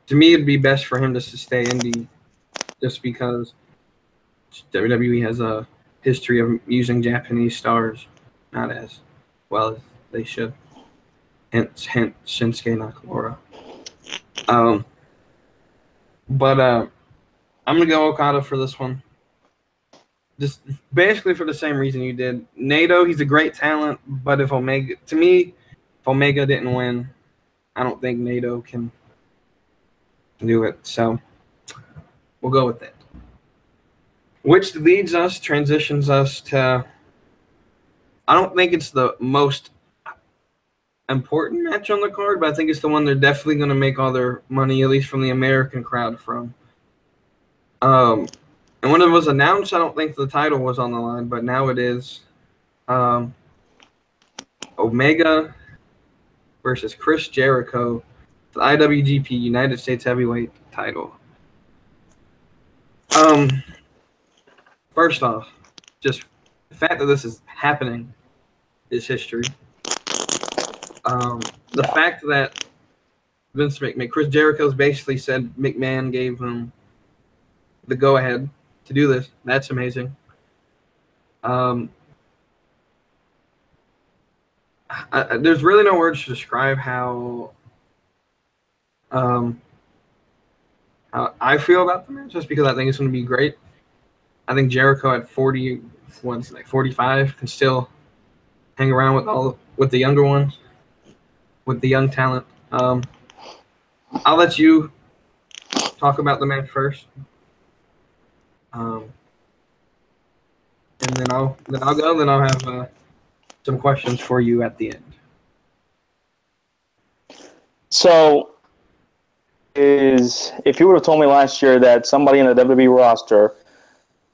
to me it'd be best for him just to stay indie, just because WWE has a history of using Japanese stars not as well as they should. Hence Shinsuke Nakamura. But I'm gonna go Okada for this one. Just basically for the same reason you did. Naito, he's a great talent, but if Omega didn't win, I don't think Naito can do it. So we'll go with that. Which transitions us to, I don't think it's the most important match on the card, but I think it's the one they're definitely going to make all their money, at least from the American crowd, from. And when it was announced, I don't think the title was on the line, but now it is. Omega versus Chris Jericho, the IWGP United States Heavyweight title. First off, just the fact that this is happening is history. The fact that Vince McMahon, Chris Jericho's basically said McMahon gave him the go-ahead to do this. That's amazing. There's really no words to describe how I feel about the match, just because I think it's going to be great. I think Jericho at 45 can still hang around with the younger ones, with the young talent. I'll let you talk about the match first, and then I'll go. Then I'll have some questions for you at the end. So, if you would have told me last year that somebody in the WWE roster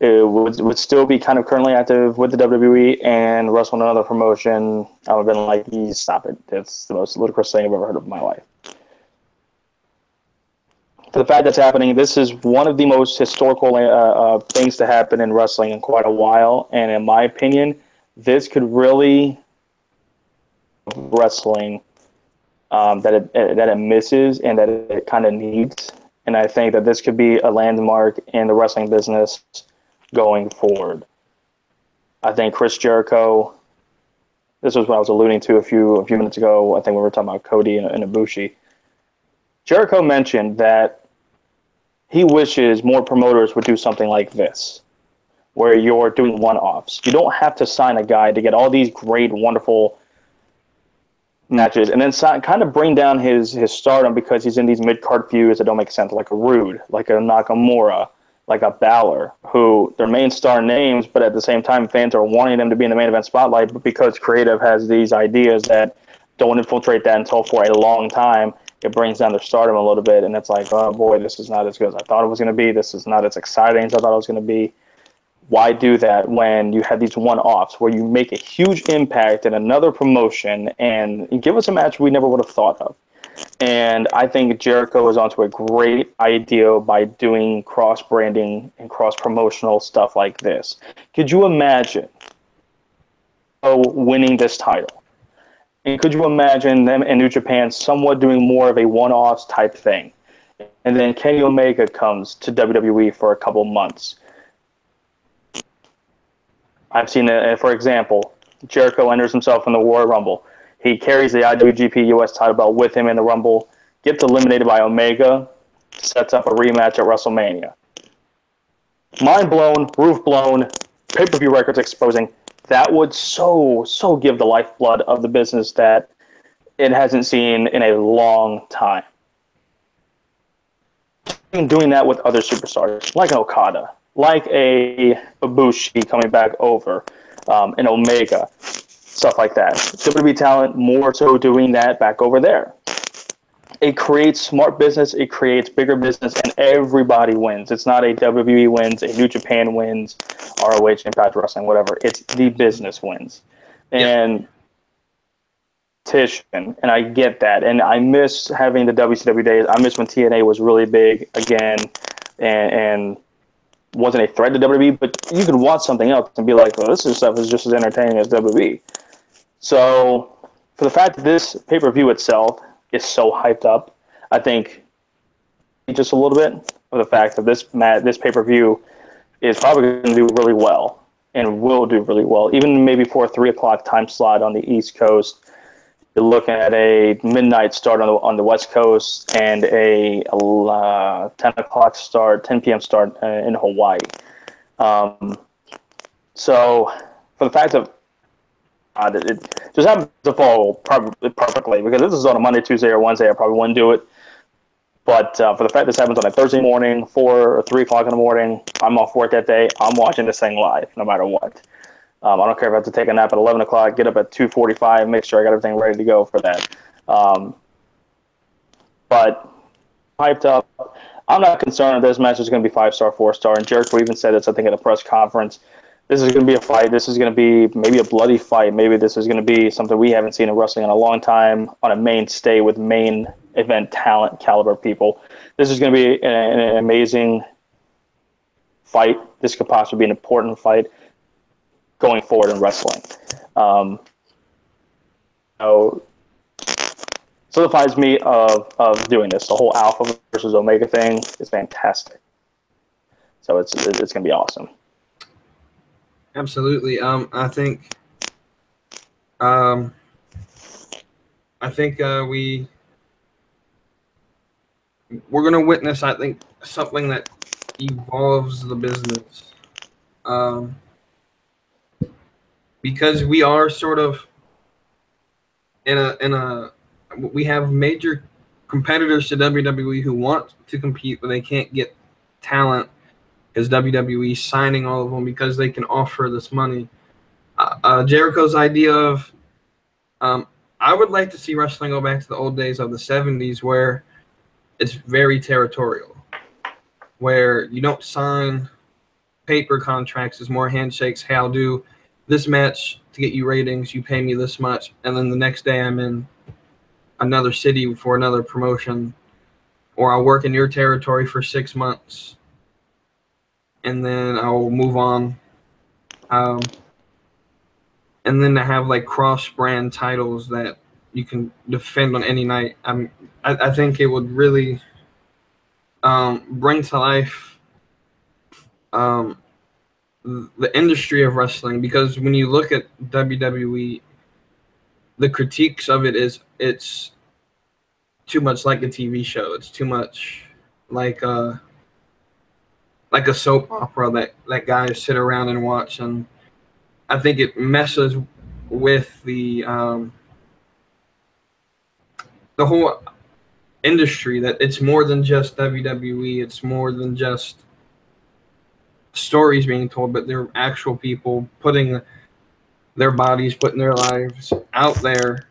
would still be kind of currently active with the WWE and wrestle in another promotion, I would have been like, stop it. That's the most ludicrous thing I've ever heard of in my life. For the fact that's happening, this is one of the most historical things to happen in wrestling in quite a while, and in my opinion, this could really wrestling that it misses and that it kind of needs. And I think that this could be a landmark in the wrestling business going forward. I think Chris Jericho, this was what I was alluding to a few minutes ago, I think we were talking about Cody and Ibushi. Jericho mentioned that he wishes more promoters would do something like this, where you're doing one-offs. You don't have to sign a guy to get all these great, wonderful matches and then kind of bring down his stardom because he's in these mid-card feuds that don't make sense, like a Rude, like a Nakamura, like a Balor, who they're main star names, but at the same time, fans are wanting them to be in the main event spotlight, but because creative has these ideas that don't infiltrate that until for a long time, it brings down their stardom a little bit, and it's like, oh boy, this is not as good as I thought it was going to be. This is not as exciting as I thought it was going to be. Why do that when you have these one-offs where you make a huge impact in another promotion and give us a match we never would have thought of? And I think Jericho is onto a great idea by doing cross-branding and cross-promotional stuff like this. Could you imagine winning this title? And could you imagine them in New Japan somewhat doing more of a one-offs type thing? And then Kenny Omega comes to WWE for a couple months. I've seen it, for example, Jericho enters himself in the Royal Rumble. He carries the IWGP US title belt with him in the Rumble, gets eliminated by Omega, sets up a rematch at WrestleMania. Mind blown, roof blown, pay-per-view records exposing. That would so give the lifeblood of the business that it hasn't seen in a long time. Doing that with other superstars, like an Okada, like a Ibushi coming back over, an Omega. stuff like that. WWE talent more so doing that back over there. It creates smart business, it creates bigger business, and everybody wins. It's not a WWE wins, a New Japan wins, ROH, Impact Wrestling, whatever. It's the business wins. And and I get that. And I miss having the WCW days. I miss when TNA was really big again and wasn't a threat to WWE, but you could watch something else and be like, well, this stuff is just as entertaining as WWE. So for the fact that this pay-per-view itself is so hyped up, I think just a little bit of the fact that this pay-per-view is probably going to do really well and will do really well, even maybe for a 3 o'clock time slot on the East Coast. You're looking at a midnight start on the West Coast and a 10 o'clock start, 10 p.m. start in Hawaii. So for the fact of it just happens to fall perfectly, because if this is on a Monday, Tuesday, or Wednesday, I probably wouldn't do it. But for the fact this happens on a Thursday morning, 4 or 3 o'clock in the morning, I'm off work that day, I'm watching this thing live no matter what. I don't care if I have to take a nap at 11 o'clock, get up at 2:45, make sure I got everything ready to go for that. But hyped up. I'm not concerned if this match is going to be 5-star, 4-star. And Jericho even said this, I think, at a press conference. This is going to be a fight. This is going to be maybe a bloody fight. Maybe this is going to be something we haven't seen in wrestling in a long time on a mainstay with main event talent caliber people. This is going to be an amazing fight. This could possibly be an important fight going forward in wrestling. So solidifies me of doing this. The whole Alpha versus Omega thing is fantastic. So it's going to be awesome. Absolutely. I think we're going to witness, I think, something that evolves the business. Because we are sort of we have major competitors to WWE who want to compete, but they can't get talent because WWE signing all of them because they can offer this money. Jericho's idea of I would like to see wrestling go back to the old days of the 70s where it's very territorial, where you don't sign paper contracts. It's more handshakes. Hey, I'll do this match to get you ratings. You pay me this much. And then the next day I'm in another city for another promotion, or I'll work in your territory for 6 months and then I'll move on. And then to have like cross-brand titles that you can defend on any night. I think it would really bring to life the industry of wrestling, because when you look at WWE, the critiques of it is it's too much like a TV show. It's too much like a soap opera that guys sit around and watch, and I think it messes with the whole industry, that it's more than just WWE. It's more than just stories being told, but they're actual people putting their bodies, putting their lives out there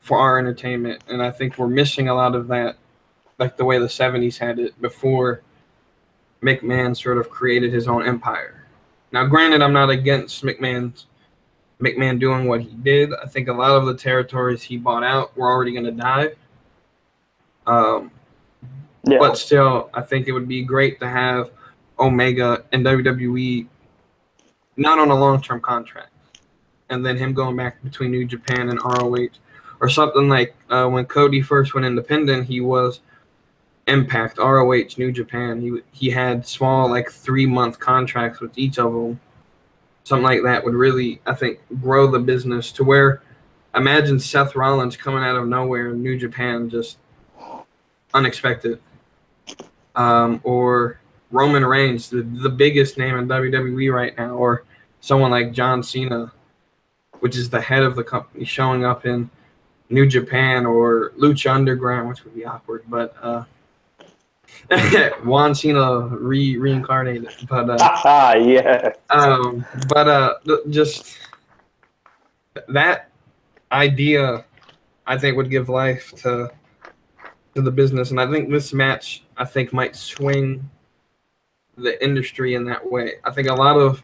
for our entertainment. And I think we're missing a lot of that, like the way the 70s had it before McMahon sort of created his own empire. Now, granted, I'm not against McMahon doing what he did. I think a lot of the territories he bought out were already going to die. But still, I think it would be great to have Omega and WWE not on a long-term contract, and then him going back between New Japan and ROH, or something like when Cody first went independent, he was Impact, ROH, New Japan. He had small, like 3-month contracts with each of them. Something like that would really, I think, grow the business to where, imagine Seth Rollins coming out of nowhere in New Japan, just unexpected. Or Roman Reigns, the biggest name in WWE right now, or someone like John Cena, which is the head of the company, showing up in New Japan, or Lucha Underground, which would be awkward, but Juan Cena reincarnated. But yeah. just that idea, I think, would give life to the business, and I think this match, might swing the industry in that way. I think a lot of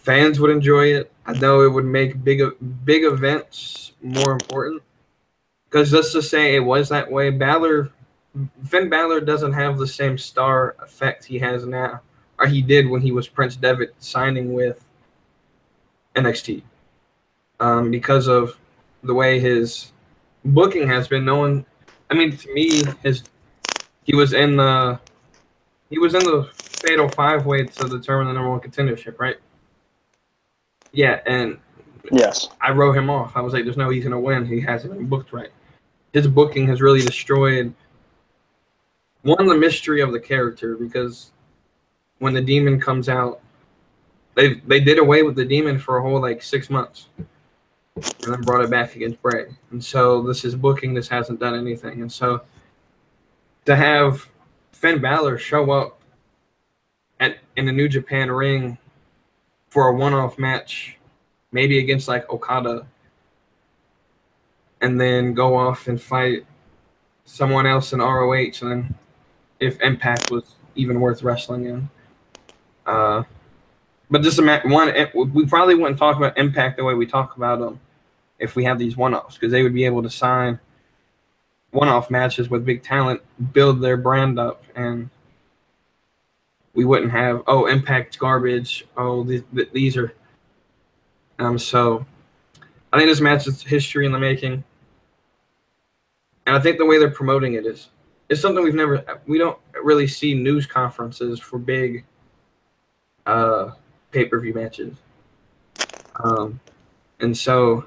fans would enjoy it. I know it would make big events more important. Because let's just say it was that way. Finn Balor doesn't have the same star effect he has now, or he did when he was Prince Devitt signing with NXT. Because of the way his booking has been. No one, I mean, to me, he was in the Fatal 5-Way to determine the number one contendership, right? Yeah, and Yes. I wrote him off. I was like, "There's no he's gonna win. He hasn't been booked right." His booking has really destroyed the mystery of the character, because when the demon comes out, they did away with the demon for a whole 6 months, and then brought it back against Bray. And so this is booking. This hasn't done anything. And so to have Finn Balor show up in the New Japan ring for a one-off match, maybe against Okada, and then go off and fight someone else in ROH, and then if Impact was even worth wrestling in. But just we probably wouldn't talk about Impact the way we talk about them if we have these one-offs, because they would be able to sign one-off matches with big talent, build their brand up, and we wouldn't have, Impact's garbage. These are. So I think this match is history in the making, and I think the way they're promoting it is something we don't really see news conferences for big pay-per-view matches. And so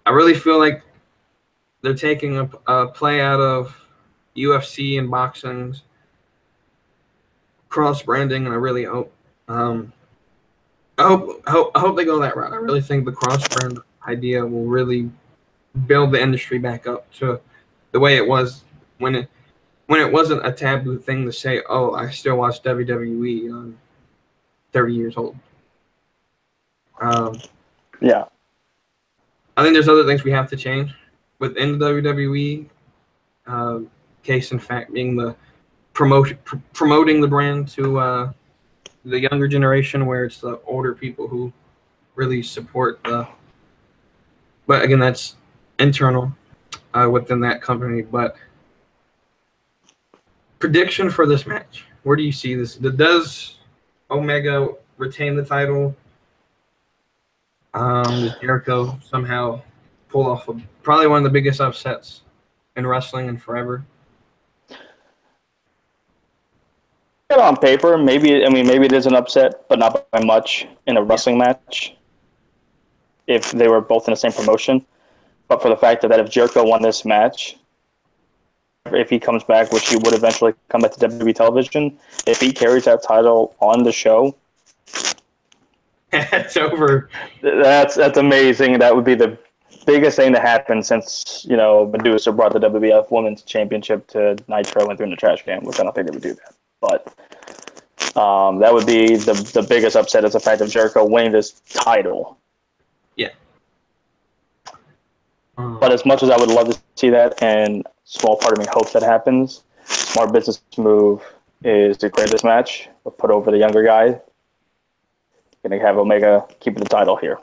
I really feel like they're taking a play out of UFC and boxing's cross-branding, and I really hope I hope they go that route. I really think the cross-brand idea will really build the industry back up to the way it was when it wasn't a taboo thing to say, "Oh, I still watch WWE." I'm 30 years old. Yeah. I think there's other things we have to change within the WWE. Case in fact being the promoting the brand to the younger generation, where it's the older people who really support the. But again, that's internal within that company. But prediction for this match: where do you see this? Does Omega retain the title? Does Jericho somehow pull off probably one of the biggest upsets in wrestling in forever? On paper, maybe it is an upset, but not by much in a wrestling match if they were both in the same promotion. But for the fact that if Jericho won this match, if he comes back, which he would eventually come back to WWE television, if he carries that title on the show, it's over. That's amazing. That would be the biggest thing to happen since, Medusa brought the WWF Women's Championship to Nitro and threw in the trash can, which I don't think they would do that. But that would be the biggest upset, is the fact of Jericho winning this title. Yeah. But as much as I would love to see that, and a small part of me hopes that happens, smart business move is to create this match, but put over the younger guy, and have Omega keeping the title here.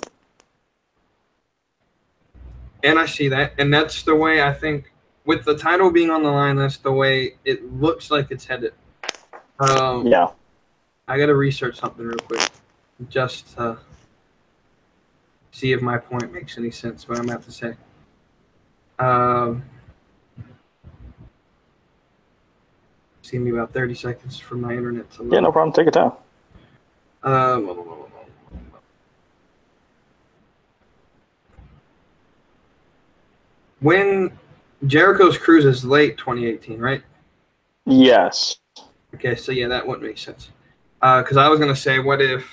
And I see that, and that's the way I think, with the title being on the line, that's the way it looks like it's headed. Yeah. I got to research something real quick, just to see if my point makes any sense, what I'm about to say. Give me about 30 seconds for my internet to load. Yeah, no problem. Take your time. When Jericho's cruise is late 2018, right? Yes. Okay, so yeah, that wouldn't make sense. Because I was going to say, what if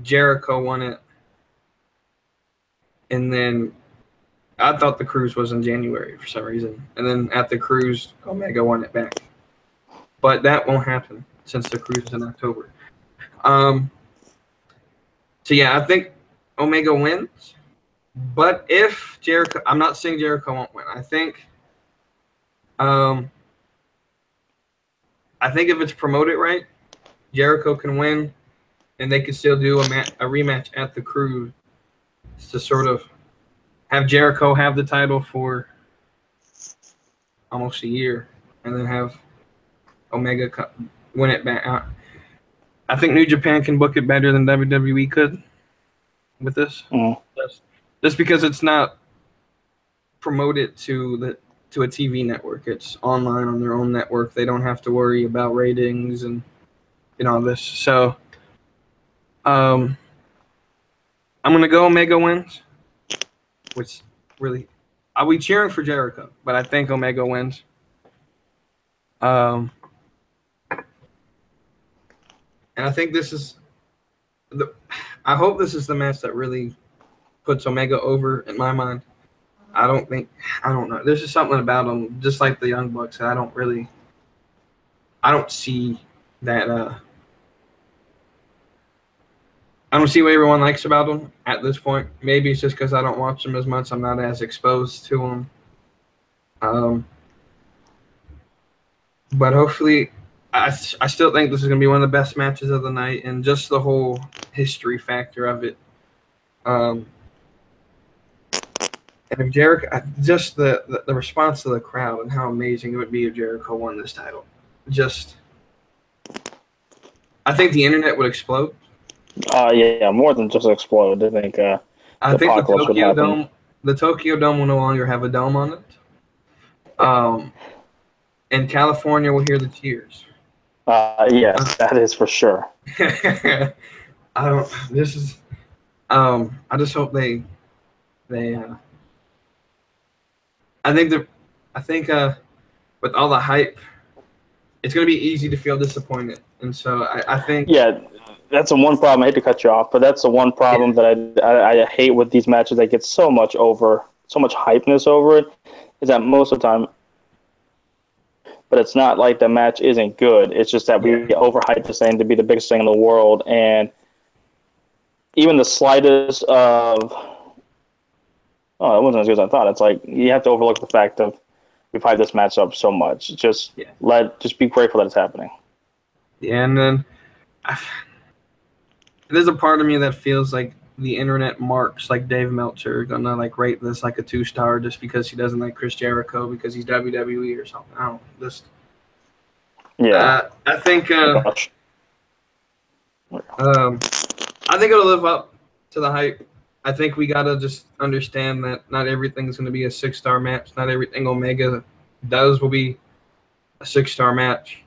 Jericho won it, and then I thought the cruise was in January for some reason, and then at the cruise, Omega won it back. But that won't happen since the cruise is in October. So yeah, I think Omega wins. But if Jericho, I'm not saying Jericho won't win. I think if it's promoted right, Jericho can win, and they can still do a rematch at the Cruise to sort of have Jericho have the title for almost a year, and then have Omega win it back. I think New Japan can book it better than WWE could with this, just because it's not promoted to a TV network. It's online on their own network. They don't have to worry about ratings and all this. So, I'm gonna go Omega wins, which really I'll be cheering for Jericho, but I think Omega wins. And I think this is I hope this is the match that really puts Omega over in my mind. I don't know. There's just something about them, just like the Young Bucks, that I don't see that. I don't see what everyone likes about them at this point. Maybe it's just because I don't watch them as much. I'm not as exposed to them. But hopefully, I still think this is going to be one of the best matches of the night, and just the whole history factor of it. And if Jericho, just the response to the crowd and how amazing it would be if Jericho won this title. I think the internet would explode. Yeah, more than just explode. I think the Tokyo Dome will no longer have a dome on it. And California will hear the cheers. Yes, that is for sure. I just hope they I think with all the hype, it's going to be easy to feel disappointed. And so I think... Yeah, that's the one problem. I hate to cut you off, but that's the one problem that I hate with these matches that get so much hypeness over it, is that most of the time... But it's not like the match isn't good. It's just that we overhype this thing to be the biggest thing in the world. And even the slightest of... Oh, it wasn't as good as I thought. It's like you have to overlook the fact of we've hyped this match up so much. Just be grateful that it's happening. Yeah, and then there's a part of me that feels like the internet marks, like Dave Meltzer, gonna like rate this like a 2-star just because he doesn't like Chris Jericho because he's WWE or something. I don't just. Yeah. I think. I think it'll live up to the hype. I think we gotta just understand that not everything's gonna be a 6-star match. Not everything Omega does will be a 6-star match.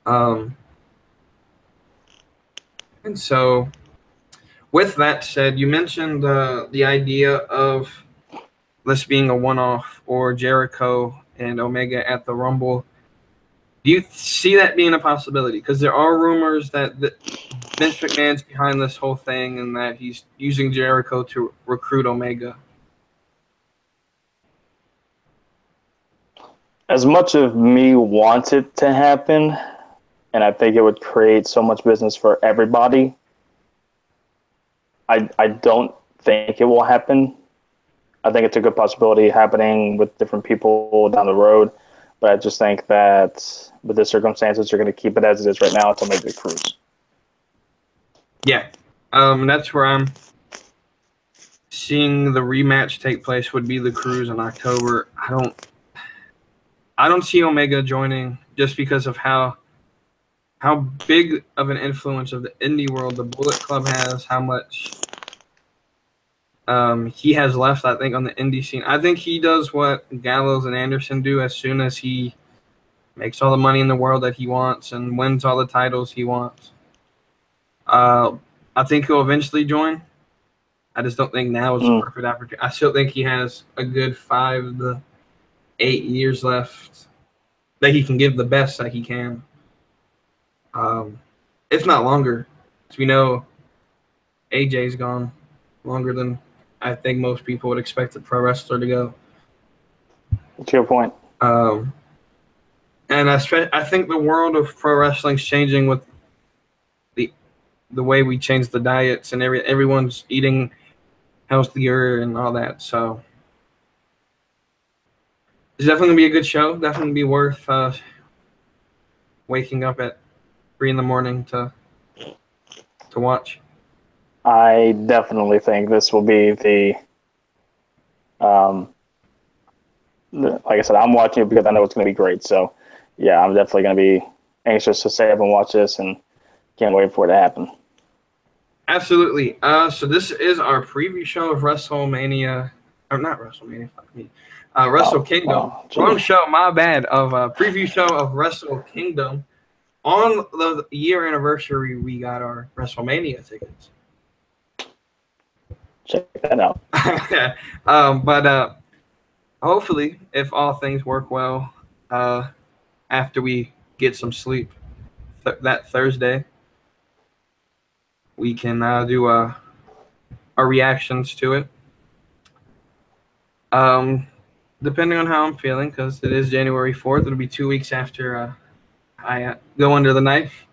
And so, with that said, you mentioned the idea of this being a one-off or Jericho and Omega at the Rumble. Do you see that being a possibility? Because there are rumors that Vince McMahon's behind this whole thing and that he's using Jericho to recruit Omega. As much of me wants it to happen, and I think it would create so much business for everybody, I don't think it will happen. I think it's a good possibility happening with different people down the road, but I just think that with the circumstances, you're going to keep it as it is right now until maybe the Cruise. Yeah. That's where I'm seeing the rematch take place would be the Cruise in October. I don't see Omega joining just because of how big of an influence of the indie world the Bullet Club has, how much he has left, I think, on the indie scene. I think he does what Gallows and Anderson do as soon as he makes all the money in the world that he wants and wins all the titles he wants. I think he'll eventually join. I just don't think now is the perfect opportunity. I still think he has a good 5 to 8 years left that he can give the best that he can. If not longer. As we know, AJ's gone longer than I think most people would expect a pro wrestler to go. To your point. And I think the world of pro wrestling is changing with the way we changed the diets and everyone's eating healthier and all that. So it's definitely gonna be a good show. Definitely be worth waking up at 3 in the morning to watch. I definitely think this will be like I said, I'm watching it because I know it's going to be great. So, yeah, I'm definitely going to be anxious to stay up and watch this, and can't wait for it to happen. Absolutely. So this is our preview show of WrestleMania. Or not WrestleMania, fuck me. Wrestle Kingdom. Wrong show, my bad. Of preview show of Wrestle Kingdom. On the year anniversary, we got our WrestleMania tickets. Check that out. But hopefully, if all things work well, after we get some sleep that Thursday, we can do our reactions to it. Depending on how I'm feeling, because it is January 4th, it'll be 2 weeks after I go under the knife.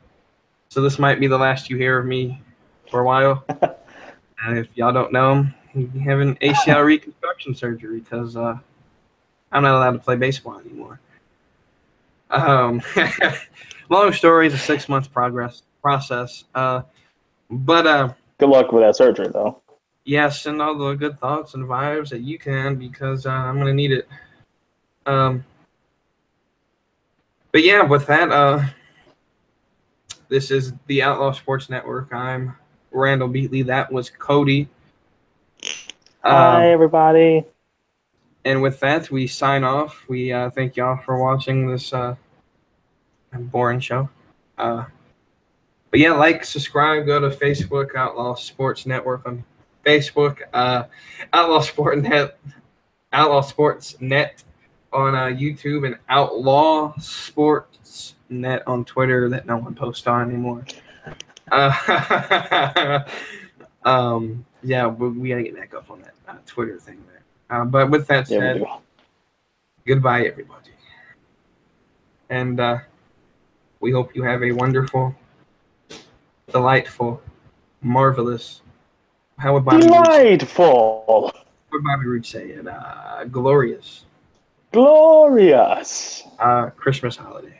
So this might be the last you hear of me for a while. And if y'all don't know, I'm having ACL reconstruction surgery because I'm not allowed to play baseball anymore. Long story, it's a 6 months process. But good luck with that surgery, though. Yes, and all the good thoughts and vibes that you can, because I'm gonna need it. But yeah, with that, this is the Outlaw Sports Network. I'm Randall Beatley. That was Cody. Hi, everybody. And with that, we sign off. We thank y'all for watching this boring show. But yeah, like, subscribe, go to Facebook, Outlaw Sports Network on Facebook, Outlaw Sports Net on YouTube, and Outlaw Sports Net on Twitter that no one posts on anymore. Yeah, we gotta get back up on that Twitter thing there. But with that said, goodbye, everybody, and we hope you have a wonderful, delightful, marvelous. How would Bobby delightful? What would Bobby Roode say it? Glorious. Glorious. Christmas holiday.